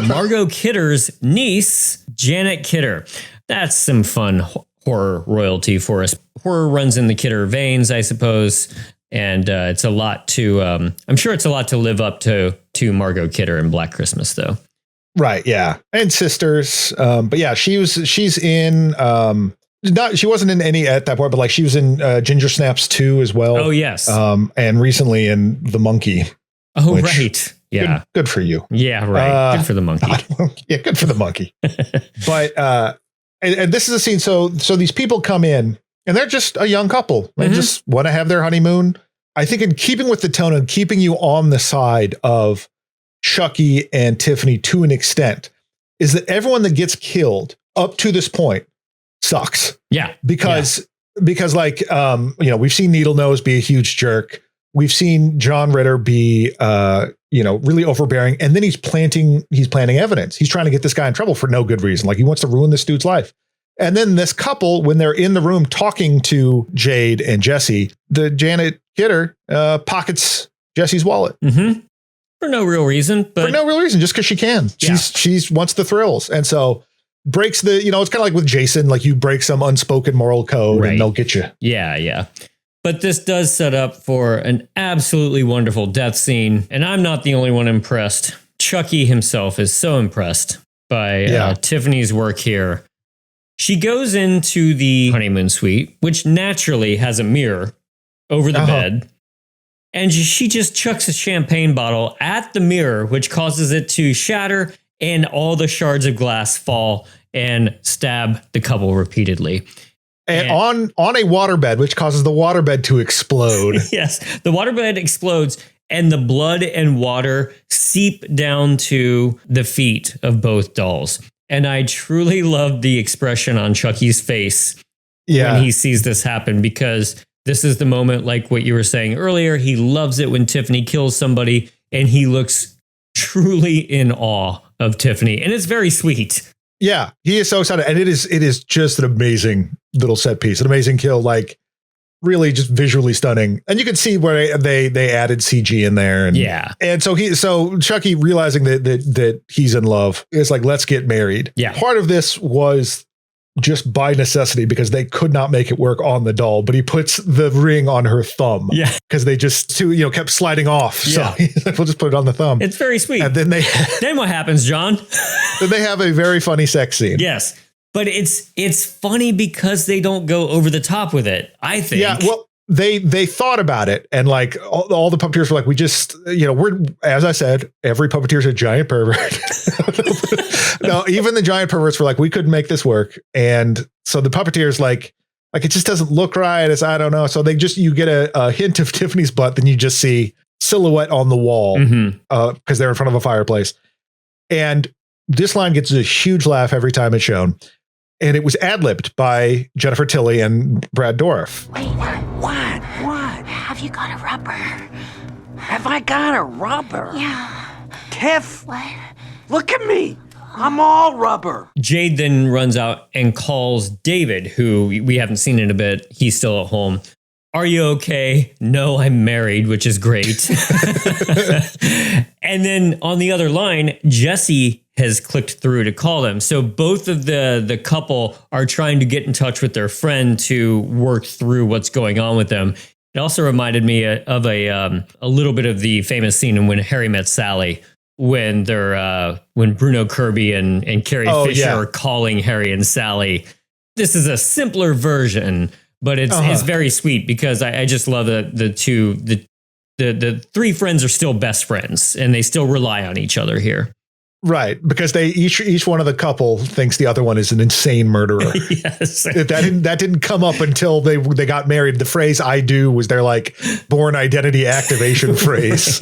Margot Kidder's niece, Janet Kidder. That's some fun horror royalty for us. Horror runs in the Kidder veins, I suppose. And it's a lot to, I'm sure it's a lot to live up to Margot Kidder in Black Christmas, though. Right. Yeah. And sisters. But yeah, she's in, she wasn't in any at that point, but like she was in Ginger Snaps 2 as well. Oh, yes. And recently in The Monkey. Oh, right. Yeah. Good for you. Yeah, right. Good for the monkey. Yeah, good for the monkey. But and this is a scene. So these people come in and they're just a young couple. They just want to have their honeymoon. I think in keeping with the tone and keeping you on the side of Chucky and Tiffany to an extent is that everyone that gets killed up to this point sucks. Yeah. Because like, we've seen Needle Nose be a huge jerk. We've seen John Ritter be, really overbearing. And then he's planting evidence. He's trying to get this guy in trouble for no good reason. Like he wants to ruin this dude's life. And then this couple, when they're in the room talking to Jade and Jesse, the Janet Kidder pockets Jesse's wallet. Mm-hmm. For no real reason. But for no real reason, just because she can. Yeah. She's wants the thrills. And so breaks the, it's kind of like with Jason, like you break some unspoken moral code and they'll get you. Yeah, yeah. But this does set up for an absolutely wonderful death scene. And I'm not the only one impressed. Chucky himself is so impressed by Tiffany's work here. She goes into the honeymoon suite, which naturally has a mirror over the bed. And she just chucks a champagne bottle at the mirror, which causes it to shatter and all the shards of glass fall and stab the couple repeatedly. And on a waterbed, which causes the waterbed to explode. Yes, the waterbed explodes and the blood and water seep down to the feet of both dolls. And I truly love the expression on Chucky's face when he sees this happen, because this is the moment, like what you were saying earlier, he loves it when Tiffany kills somebody and he looks truly in awe of Tiffany. And it's very sweet. Yeah, he is so excited. And it is just an amazing little set piece, an amazing kill, like really just visually stunning. And you can see where they added CG in there. And, and so Chucky realizing that he's in love is like, let's get married. Yeah. Part of this was just by necessity because they could not make it work on the doll, but he puts the ring on her thumb. Yeah. Because they just kept sliding off. Yeah. So we'll just put it on the thumb. It's very sweet. And then then what happens, John? Then they have a very funny sex scene. Yes. But it's funny because they don't go over the top with it, I think. Yeah, well, they thought about it, and like all the puppeteers were like, we just, we're, as I said, every puppeteer's a giant pervert. No, even the giant perverts were like, we couldn't make this work. And so the puppeteers like it just doesn't look right. I don't know. So you get a hint of Tiffany's butt, then you just see silhouette on the wall because they're in front of a fireplace. And this line gets a huge laugh every time it's shown. And it was ad-libbed by Jennifer Tilly and Brad Dourif. Wait, what? Have you got a rubber? Have I got a rubber? Yeah. Tiff, What? look at me. I'm all rubber. Jade then runs out and calls David, who we haven't seen in a bit. He's still at home. Are you okay? No, I'm married, which is great. And then on the other line, Jesse has clicked through to call them. So both of the couple are trying to get in touch with their friend to work through what's going on with them. It also reminded me of a little bit of the famous scene in When Harry Met Sally, when when Bruno Kirby and Carrie Fisher are calling Harry and Sally. This is a simpler version, but it's very sweet because I just love the three friends are still best friends and they still rely on each other here. Right, because they each one of the couple thinks the other one is an insane murderer. Yes, that didn't come up until they got married. The phrase "I do" was their like born identity activation phrase.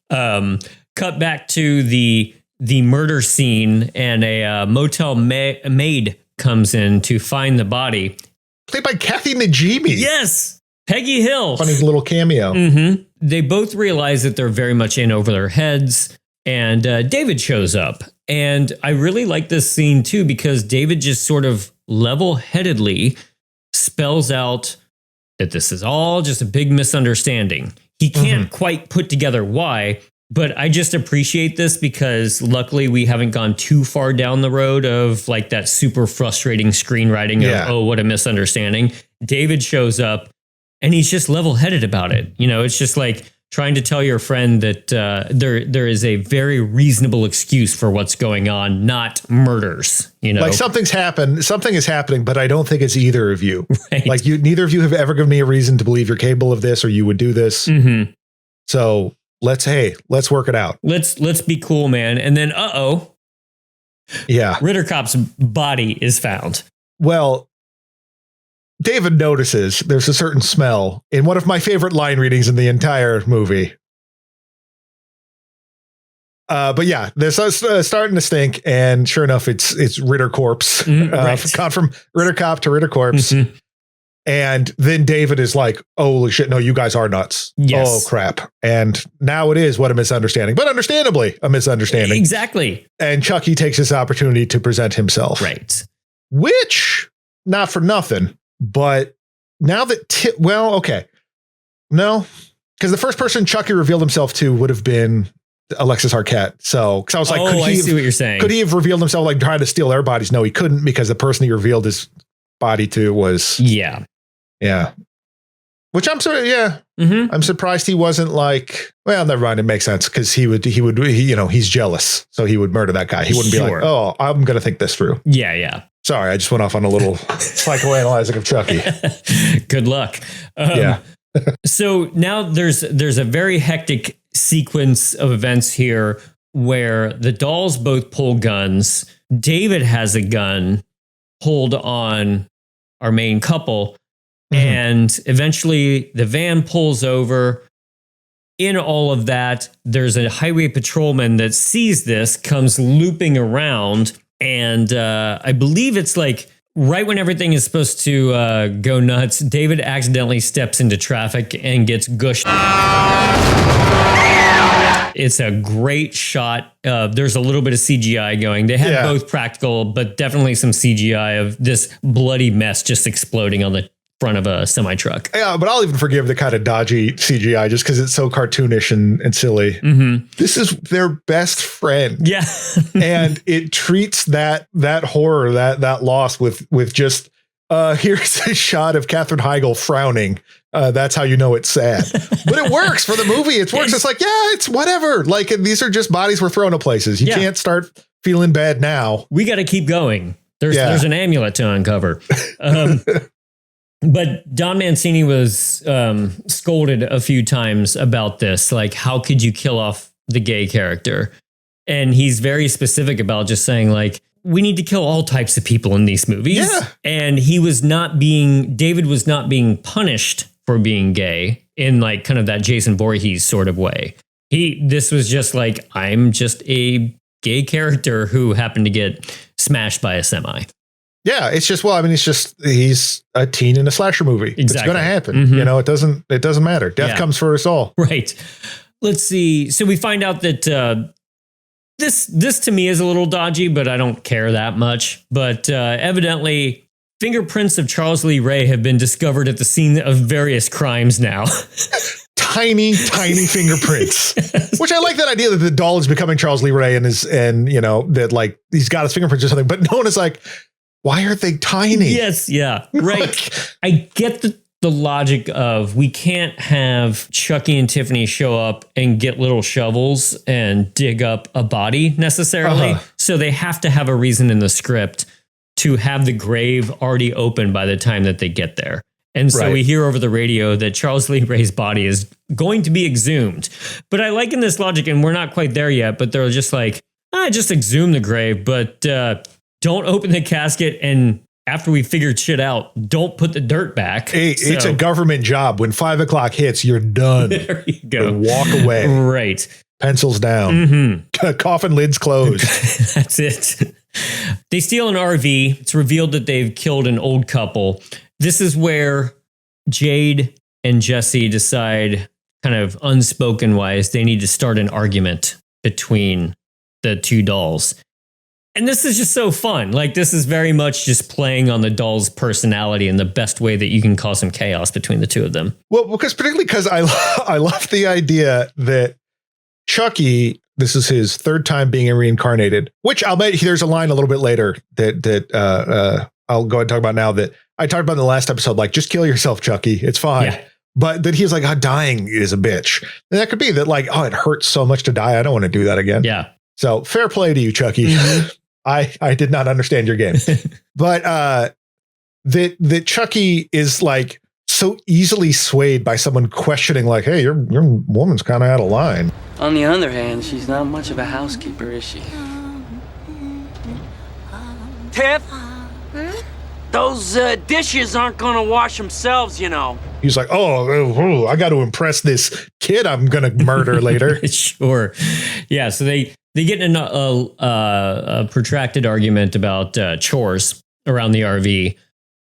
Right. Cut back to the murder scene, and a motel maid comes in to find the body, played by Kathy Najimy. Yes, Peggy Hill. Funny little cameo. Mm-hmm. They both realize that they're very much in over their heads. And David shows up. And I really like this scene, too, because David just sort of level-headedly spells out that this is all just a big misunderstanding. He can't quite put together why, but I just appreciate this because luckily we haven't gone too far down the road of like that super frustrating screenwriting of, oh, what a misunderstanding. David shows up and he's just level-headed about it. You know, it's just like trying to tell your friend that there is a very reasonable excuse for what's going on, not murders. You know, like something is happening, but I don't think it's either of you. Right. Like neither of you have ever given me a reason to believe you're capable of this or you would do this. Mm-hmm. So let's work it out. Let's be cool, man. And then, yeah, Ritter Cop's body is found. Well, David notices there's a certain smell in one of my favorite line readings in the entire movie. But yeah, there's starting to stink, and sure enough, it's Ritter Corpse. Right. Gone from Ritter Cop to Ritter Corpse. Mm-hmm. And then David is like, "Oh shit, no, you guys are nuts." Yes. Oh crap. And now it is what a misunderstanding, but understandably a misunderstanding. Exactly. And Chucky takes this opportunity to present himself. Right. Which, not for nothing, but now that, no, because the first person Chucky revealed himself to would have been Alexis Arquette. So, because I was like, I see what you're saying. Could he have revealed himself like trying to steal their bodies? No, he couldn't, because the person he revealed his body to was, yeah. Which I'm sorry, I'm surprised he wasn't like, well, never mind, it makes sense, because he would, he's jealous, so he would murder that guy. He wouldn't be like, oh, I'm gonna think this through. Yeah. Sorry, I just went off on a little psychoanalyzing of Chucky. Good luck. So now there's a very hectic sequence of events here where the dolls both pull guns. David has a gun pulled on our main couple. And eventually the van pulls over. In all of that, there's a highway patrolman that sees this, comes looping around. And I believe it's like right when everything is supposed to go nuts, David accidentally steps into traffic and gets gushed. It's a great shot. There's a little bit of CGI going. They had both practical, but definitely some CGI of this bloody mess just exploding on the front of a semi-truck. Yeah, but I'll even forgive the kind of dodgy CGI just because it's so cartoonish and silly. Mm-hmm. This is their best friend. Yeah. And it treats that horror, that loss with just, here's a shot of Katherine Heigl frowning. That's how you know it's sad. But it works for the movie. It works. It's like, it's whatever. Like, these are just bodies we're throwing to places. You can't start feeling bad now. We got to keep going. There's an amulet to uncover. But Don Mancini was scolded a few times about this. Like, how could you kill off the gay character? And he's very specific about just saying, like, we need to kill all types of people in these movies. Yeah. And David was not being punished for being gay in like kind of that Jason Voorhees sort of way. This was just like, I'm just a gay character who happened to get smashed by a semi. Yeah, it's just, he's a teen in a slasher movie. Exactly. It's going to happen. Mm-hmm. It doesn't matter. Death comes for us all. Right. Let's see. So we find out that this to me is a little dodgy, but I don't care that much. But evidently, fingerprints of Charles Lee Ray have been discovered at the scene of various crimes now. tiny fingerprints, which I like that idea that the doll is becoming Charles Lee Ray and that like he's got his fingerprints or something, but no one is like, why are they tiny? Yes. Yeah. Right. I get the logic of we can't have Chucky and Tiffany show up and get little shovels and dig up a body necessarily. So they have to have a reason in the script to have the grave already open by the time that they get there. And so we hear over the radio that Charles Lee Ray's body is going to be exhumed. But I like in this logic, and we're not quite there yet, but they're just like, just exhume the grave, but don't open the casket. And after we figured shit out, don't put the dirt back. Hey, it's a government job. When 5 o'clock hits, you're done. There you go. Walk away. Right. Pencils down. Coffin lids closed. That's it. They steal an RV. It's revealed that they've killed an old couple. This is where Jade and Jesse decide, kind of unspoken wise, they need to start an argument between the two dolls. And this is just so fun. Like, this is very much just playing on the doll's personality in the best way that you can cause some chaos between the two of them. Well, particularly because I love the idea that Chucky, this is his third time being reincarnated, which I'll bet there's a line a little bit later that I'll go ahead and talk about now that I talked about in the last episode, like, just kill yourself, Chucky. It's fine. Yeah. But that he was like, dying is a bitch. And that could be that, like, it hurts so much to die. I don't want to do that again. Yeah. So fair play to you, Chucky. Mm-hmm. I did not understand your game. But that Chucky is like so easily swayed by someone questioning, like, hey, your woman's kind of out of line. On the other hand, she's not much of a housekeeper, is she? Tiff? Those dishes aren't gonna wash themselves, you know. He's like, oh, I got to impress this kid I'm gonna murder later. Sure. Yeah. So they get in a protracted argument about chores around the RV,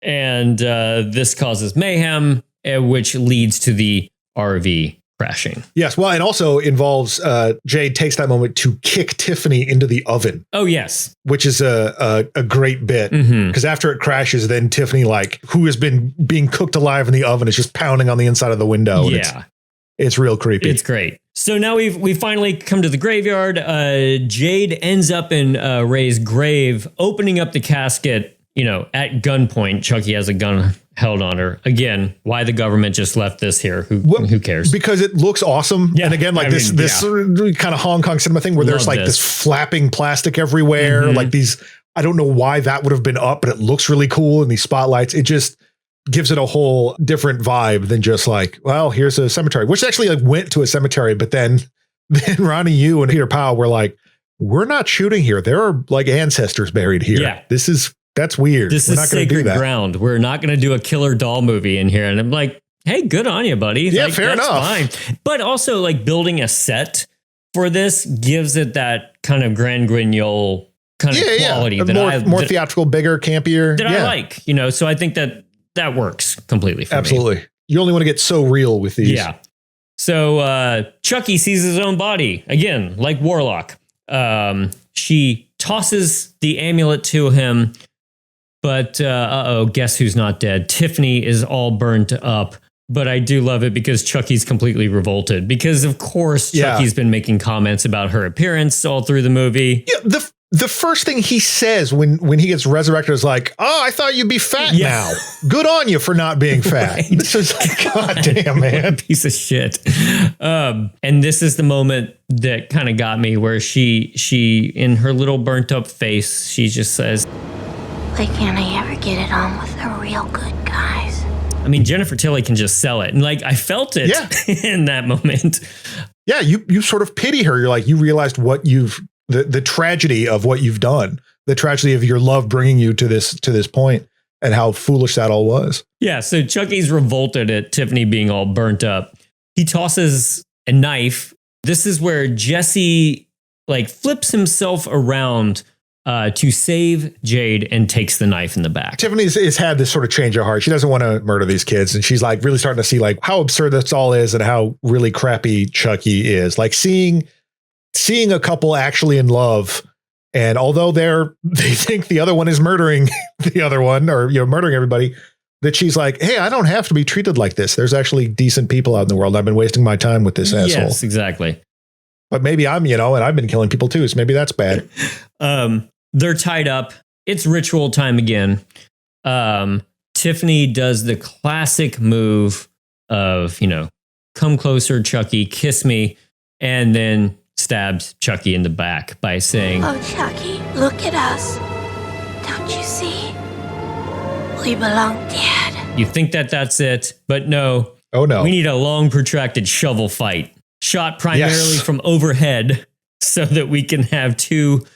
and this causes mayhem, which leads to the RV crashing. Yes. Well, it also involves Jade takes that moment to kick Tiffany into the oven. Oh, yes. Which is a great bit, because after it crashes, then Tiffany, like, who has been being cooked alive in the oven, is just pounding on the inside of the window. Yeah. It's real creepy. It's great. So now we finally come to the graveyard. Jade ends up in Ray's grave, opening up the casket, at gunpoint. Chucky has a gun held on her. Again, why the government just left this here? Who cares? Because it looks awesome. Yeah, and again, like this kind of Hong Kong cinema thing where there's like this flapping plastic everywhere. Like these, I don't know why that would have been up, but it looks really cool. And these spotlights, it just gives it a whole different vibe than just like, well, here's a cemetery, which actually like went to a cemetery. But then Ronnie Yu and Peter Powell were like, we're not shooting here. There are like ancestors buried here. Yeah. That's weird. This is sacred ground. We're not going to do a killer doll movie in here. And I'm like, hey, good on you, buddy. Yeah, like, fair enough. Fine. But also, like, building a set for this gives it that kind of Grand Guignol kind of quality. Yeah. That more theatrical, bigger, campier. That I like, So I think that works completely for me. Absolutely. You only want to get so real with these. Yeah. So Chucky sees his own body again, like Warlock. She tosses the amulet to him. But, guess who's not dead? Tiffany is all burnt up. But I do love it because Chucky's completely revolted. Because, of course, Chucky's been making comments about her appearance all through the movie. Yeah, the first thing he says when he gets resurrected is like, oh, I thought you'd be fat now. Good on you for not being fat. Right. This is like, God damn, man. Piece of shit. And this is the moment that kind of got me where she, in her little burnt up face, she just says, why can't I ever get it on with the real good guys? I mean, Jennifer Tilly can just sell it. And like, I felt it in that moment. Yeah, you sort of pity her. You're like, you realized what the tragedy of what you've done, the tragedy of your love bringing you to this point and how foolish that all was. Yeah. So Chucky's revolted at Tiffany being all burnt up. He tosses a knife. This is where Jesse like flips himself around to save Jade and takes the knife in the back. Tiffany's has had this sort of change of heart. She doesn't want to murder these kids. And she's like really starting to see like how absurd this all is and how really crappy Chucky is. Like seeing a couple actually in love. And although they think the other one is murdering the other one or, murdering everybody, that she's like, hey, I don't have to be treated like this. There's actually decent people out in the world. I've been wasting my time with this asshole. Yes, exactly. But maybe I'm, and I've been killing people too. So maybe that's bad. They're tied up. It's ritual time again. Tiffany does the classic move of, come closer, Chucky, kiss me, and then stabs Chucky in the back by saying, Oh, Chucky, look at us. Don't you see? We belong dead. You think that's it, but no. Oh, no. We need a long, protracted shovel fight, shot primarily from overhead so that we can have two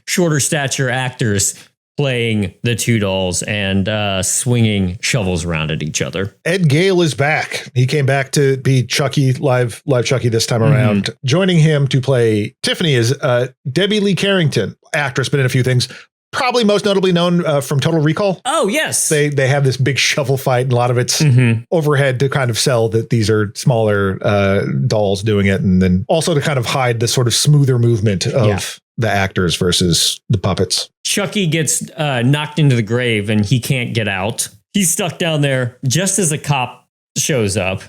shorter stature actors playing the two dolls and swinging shovels around at each other. Ed Gale is back. He came back to be Chucky, live Chucky this time around. Joining him to play Tiffany is Debbie Lee Carrington, actress, been in a few things. Probably most notably known from Total Recall. Oh, yes. They have this big shovel fight, and a lot of it's overhead to kind of sell that these are smaller dolls doing it, and then also to kind of hide the sort of smoother movement of the actors versus the puppets. Chucky gets knocked into the grave, and he can't get out. He's stuck down there just as a cop shows up,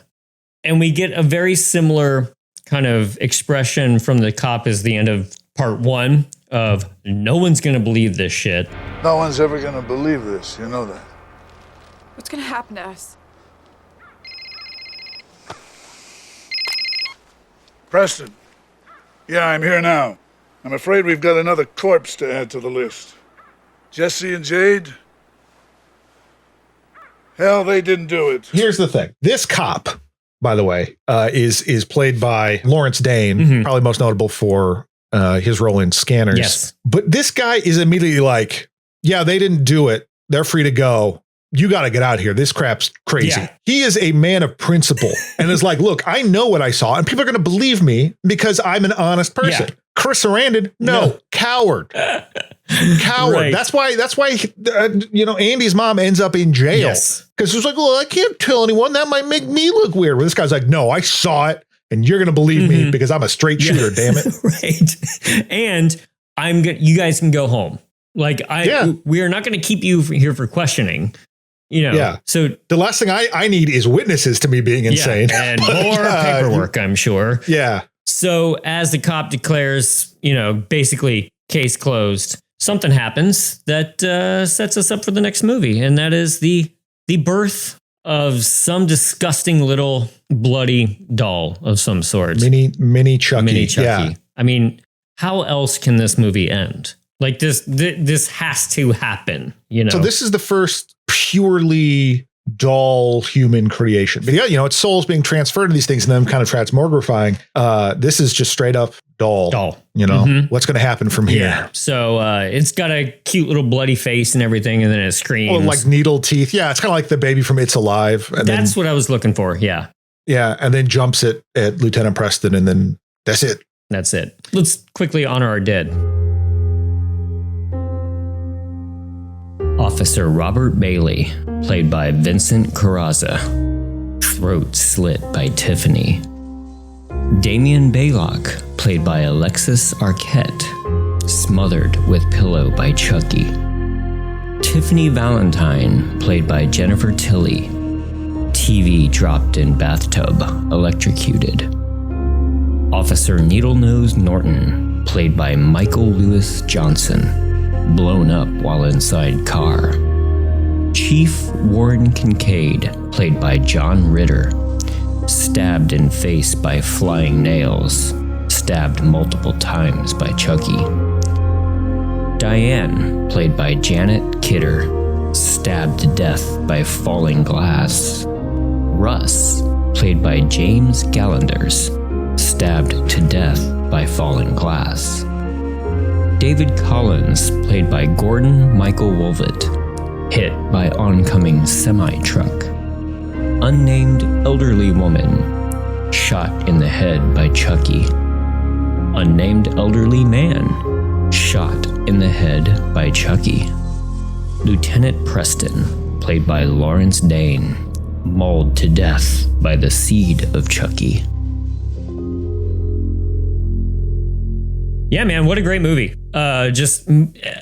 and we get a very similar kind of expression from the cop as the end of part 1 of no one's going to believe this shit. No one's ever going to believe this. You know that. What's going to happen to us? Preston. Yeah, I'm here now. I'm afraid we've got another corpse to add to the list. Jesse and Jade? Hell, they didn't do it. Here's the thing. This cop, by the way, is played by Lawrence Dane, probably most notable for his role in Scanners. Yes. But this guy is immediately like, yeah, they didn't do it. They're free to go. You got to get out of here. This crap's crazy. Yeah. He is a man of principle and is like, look, I know what I saw and people are going to believe me because I'm an honest person. Yeah. Chris Sarandon, no. Coward. Coward. Right. That's why Andy's mom ends up in jail. Yes. Because it's like, well, I can't tell anyone. That might make me look weird. Well, this guy's like, no, I saw it. And you're going to believe me because I'm a straight shooter, damn it. Right. And you guys can go home. Like we are not going to keep you here for questioning, Yeah. So the last thing I need is witnesses to me being insane. Yeah, and more paperwork, I'm sure. Yeah. So as the cop declares, basically case closed, something happens that sets us up for the next movie. And that is the birth of some disgusting little bloody doll of some sort. Mini Chucky. Mini Chucky. Yeah. I mean, how else can this movie end? Like this has to happen, So this is the first purely doll human creation. But it's souls being transferred to these things and then kind of transmogrifying. This is just straight up doll. What's going to happen from here? Yeah. So it's got a cute little bloody face and everything, and then it screams. Oh, like needle teeth. Yeah, it's kind of like the baby from It's Alive. And that's what I was looking for. Yeah. Yeah, and then jumps at Lieutenant Preston, and then that's it. That's it. Let's quickly honor our dead. Officer Robert Bailey, played by Vincent Carrazza. Throat slit by Tiffany. Damian Baylock, played by Alexis Arquette. Smothered with pillow by Chucky. Tiffany Valentine, played by Jennifer Tilly. TV dropped in bathtub, electrocuted. Officer Needlenose Norton, played by Michael Lewis Johnson. Blown up while inside car. Chief Warren Kincaid, played by John Ritter. Stabbed in face by flying nails. Stabbed multiple times by Chucky. Diane, played by Janet Kidder. Stabbed to death by falling glass. Russ, played by James Gallanders. Stabbed to death by falling glass. David Collins, played by Gordon Michael Wolvett, hit by oncoming semi-truck. Unnamed elderly woman, shot in the head by Chucky. Unnamed elderly man, shot in the head by Chucky. Lieutenant Preston, played by Lawrence Dane, mauled to death by the seed of Chucky. Yeah, man, what a great movie. Just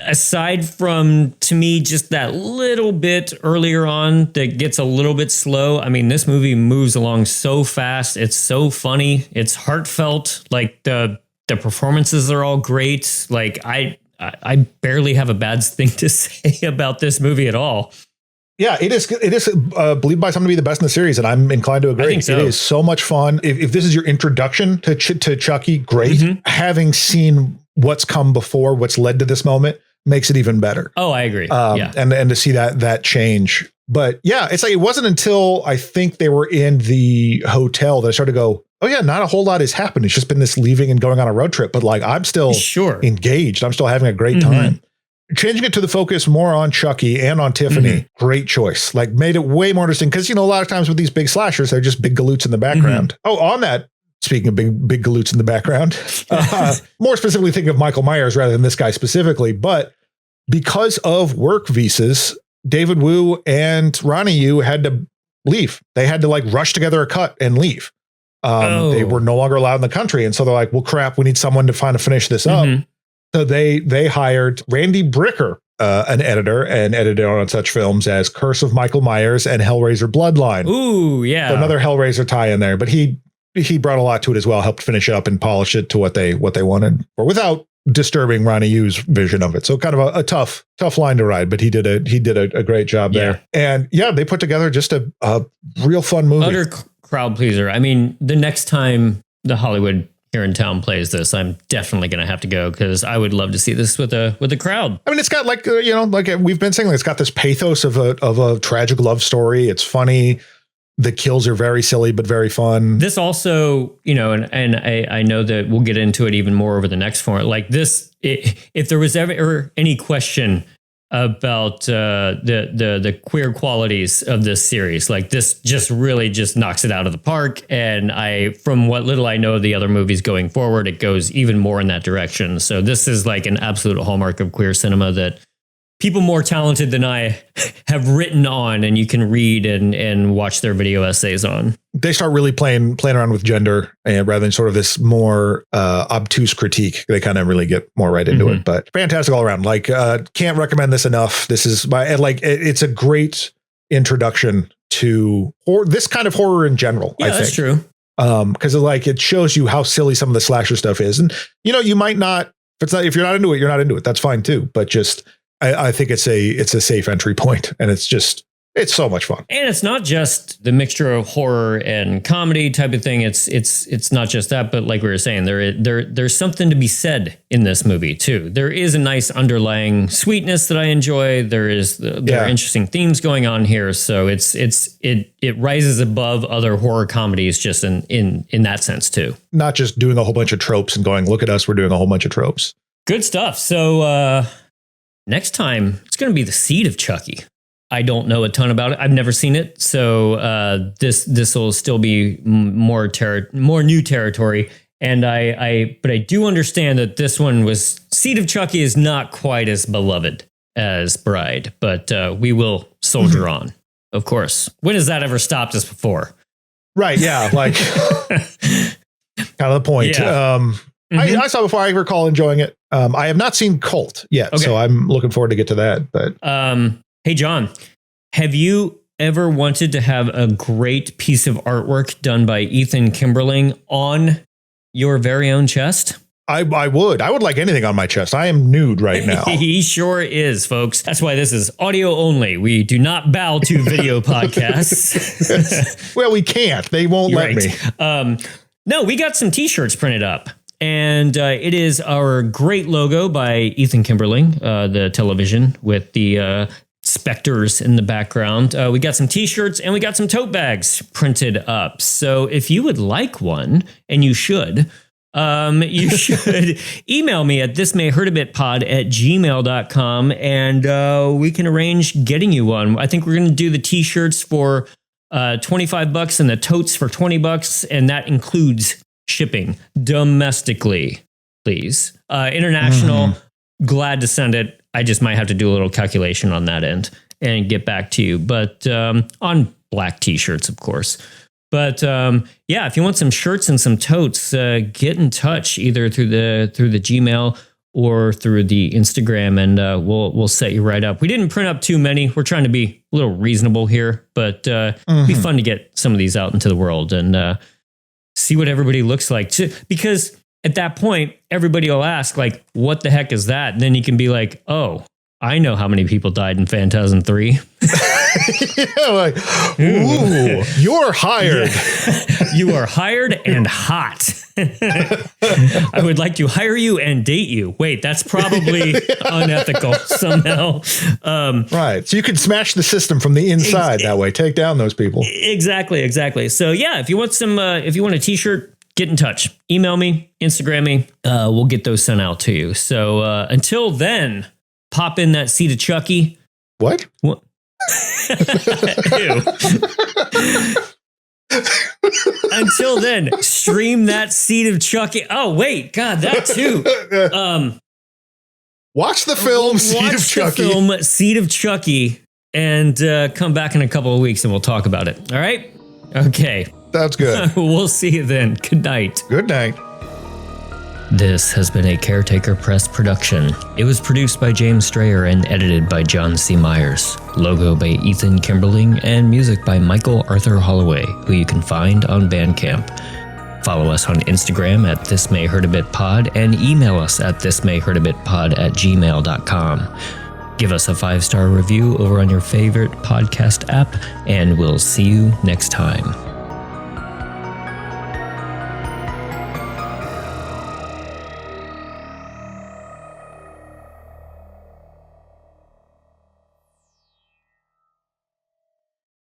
aside from, to me, just that little bit earlier on that gets a little bit slow. I mean, this movie moves along so fast. It's so funny. It's heartfelt. Like the performances are all great. Like I barely have a bad thing to say about this movie at all. Yeah, it is believed by some to be the best in the series, and I'm inclined to agree. I think so. It is so much fun. If this is your introduction to Chucky, great. Mm-hmm. Having seen what's come before, what's led to this moment, makes it even better. Oh, I agree. And to see that change. But yeah, it's like it wasn't until I think they were in the hotel that I started to go, oh yeah, not a whole lot has happened. It's just been this leaving and going on a road trip. But like I'm still engaged. I'm still having a great time. Changing it to the focus more on Chucky and on Tiffany, great choice. Like made it way more interesting because, a lot of times with these big slashers, they're just big galoots in the background. Oh, on that, speaking of big galoots in the background, more specifically thinking of Michael Myers rather than this guy specifically, but because of work visas, David Wu and Ronnie Yu had to leave. They had to like rush together a cut and leave. They were no longer allowed in the country. And so they're like, well, crap, we need someone to finish this up. So they hired Randy Bricker, an editor, and edited on such films as Curse of Michael Myers and Hellraiser Bloodline. Ooh, yeah. So another Hellraiser tie in there, but he brought a lot to it as well, helped finish it up and polish it to what they wanted, or without disturbing Ronnie Yu's vision of it. So kind of a tough line to ride, but he did a great job there. And yeah, they put together just a real fun movie. Utter crowd pleaser. I mean, the next time the Hollywood here in town plays this, I'm definitely going to have to go because I would love to see this with a crowd. I mean, it's got like we've been saying, it's got this pathos of a tragic love story. It's funny. The kills are very silly, but very fun. This also, and I know that we'll get into it even more over the next format. Like this, if there was ever any question about the queer qualities of this series, like this just really just knocks it out of the park. And from what little I know of the other movies going forward, it goes even more in that direction. So this is like an absolute hallmark of queer cinema that people more talented than I have written on, and you can read and watch their video essays on. They start really playing around with gender, and rather than sort of this more obtuse critique, they kind of really get more right into it. But fantastic all around. Like, can't recommend this enough. This is it's a great introduction to this kind of horror in general. Yeah, I think that's true. Because it shows you how silly some of the slasher stuff is, and you might not if you're not into it, you're not into it. That's fine too. But just I think it's a safe entry point, and it's so much fun. And it's not just the mixture of horror and comedy type of thing. It's not just that, but like we were saying, there's something to be said in this movie too. There is a nice underlying sweetness that I enjoy. There are interesting themes going on here. So it rises above other horror comedies just in that sense too. Not just doing a whole bunch of tropes and going, look at us, we're doing a whole bunch of tropes. Good stuff. So next time, it's going to be The Seed of Chucky. I don't know a ton about it. I've never seen it. So this will still be more new territory. And but I do understand that this one was Seed of Chucky is not quite as beloved as Bride, but we will soldier on, of course. When has that ever stopped us before? Right. Yeah. Like kind of the point. Yeah. I saw before. I recall enjoying it. I have not seen Cult yet, so I'm looking forward to get to that. But hey, John, have you ever wanted to have a great piece of artwork done by Ethan Kimberling on your very own chest? I would like anything on my chest. I am nude right now. He sure is, folks. That's why this is audio only. We do not bow to video podcasts. Well, we can't. They won't let me. No, we got some t-shirts printed up. And it is our great logo by Ethan Kimberling, the television with the specters in the background. We got some t-shirts and we got some tote bags printed up. So if you would like one, and you should email me at thismayhurtabitpod@gmail.com and we can arrange getting you one. I think we're going to do the t-shirts for $25 and the totes for $20. And that includes shipping domestically, please. International, glad to send it. I just might have to do a little calculation on that end and get back to you. But on black t-shirts, of course. But yeah, if you want some shirts and some totes, get in touch either through the Gmail or through the Instagram, and we'll set you right up. We didn't print up too many. We're trying to be a little reasonable here, but it'd be fun to get some of these out into the world and see what everybody looks like. Because at that point, everybody will ask, like, what the heck is that? And then you can be like, oh, I know how many people died in Phantasm 3. Yeah, like, ooh, you're hired. Yeah. You are hired and hot. I would like to hire you and date you. Wait, that's probably unethical somehow. Right. So you can smash the system from the inside that way. Take down those people. Exactly. So yeah, if you want a t-shirt, get in touch. Email me, Instagram me. We'll get those sent out to you. So until then, pop in that seed of Chucky. What? Ew. Until then, stream that seed of Chucky. Oh, wait. God, that too. Watch the film Seed of Chucky, and come back in a couple of weeks and we'll talk about it. All right? Okay. That's good. We'll see you then. Good night. Good night. This has been a Caretaker Press production. It was produced by James Strayer and edited by John C. Myers. Logo by Ethan Kimberling and music by Michael Arthur Holloway, who you can find on Bandcamp. Follow us on Instagram at thismayhurtabitpod and email us at thismayhurtabitpod@gmail.com. Give us a 5-star review over on your favorite podcast app, and we'll see you next time.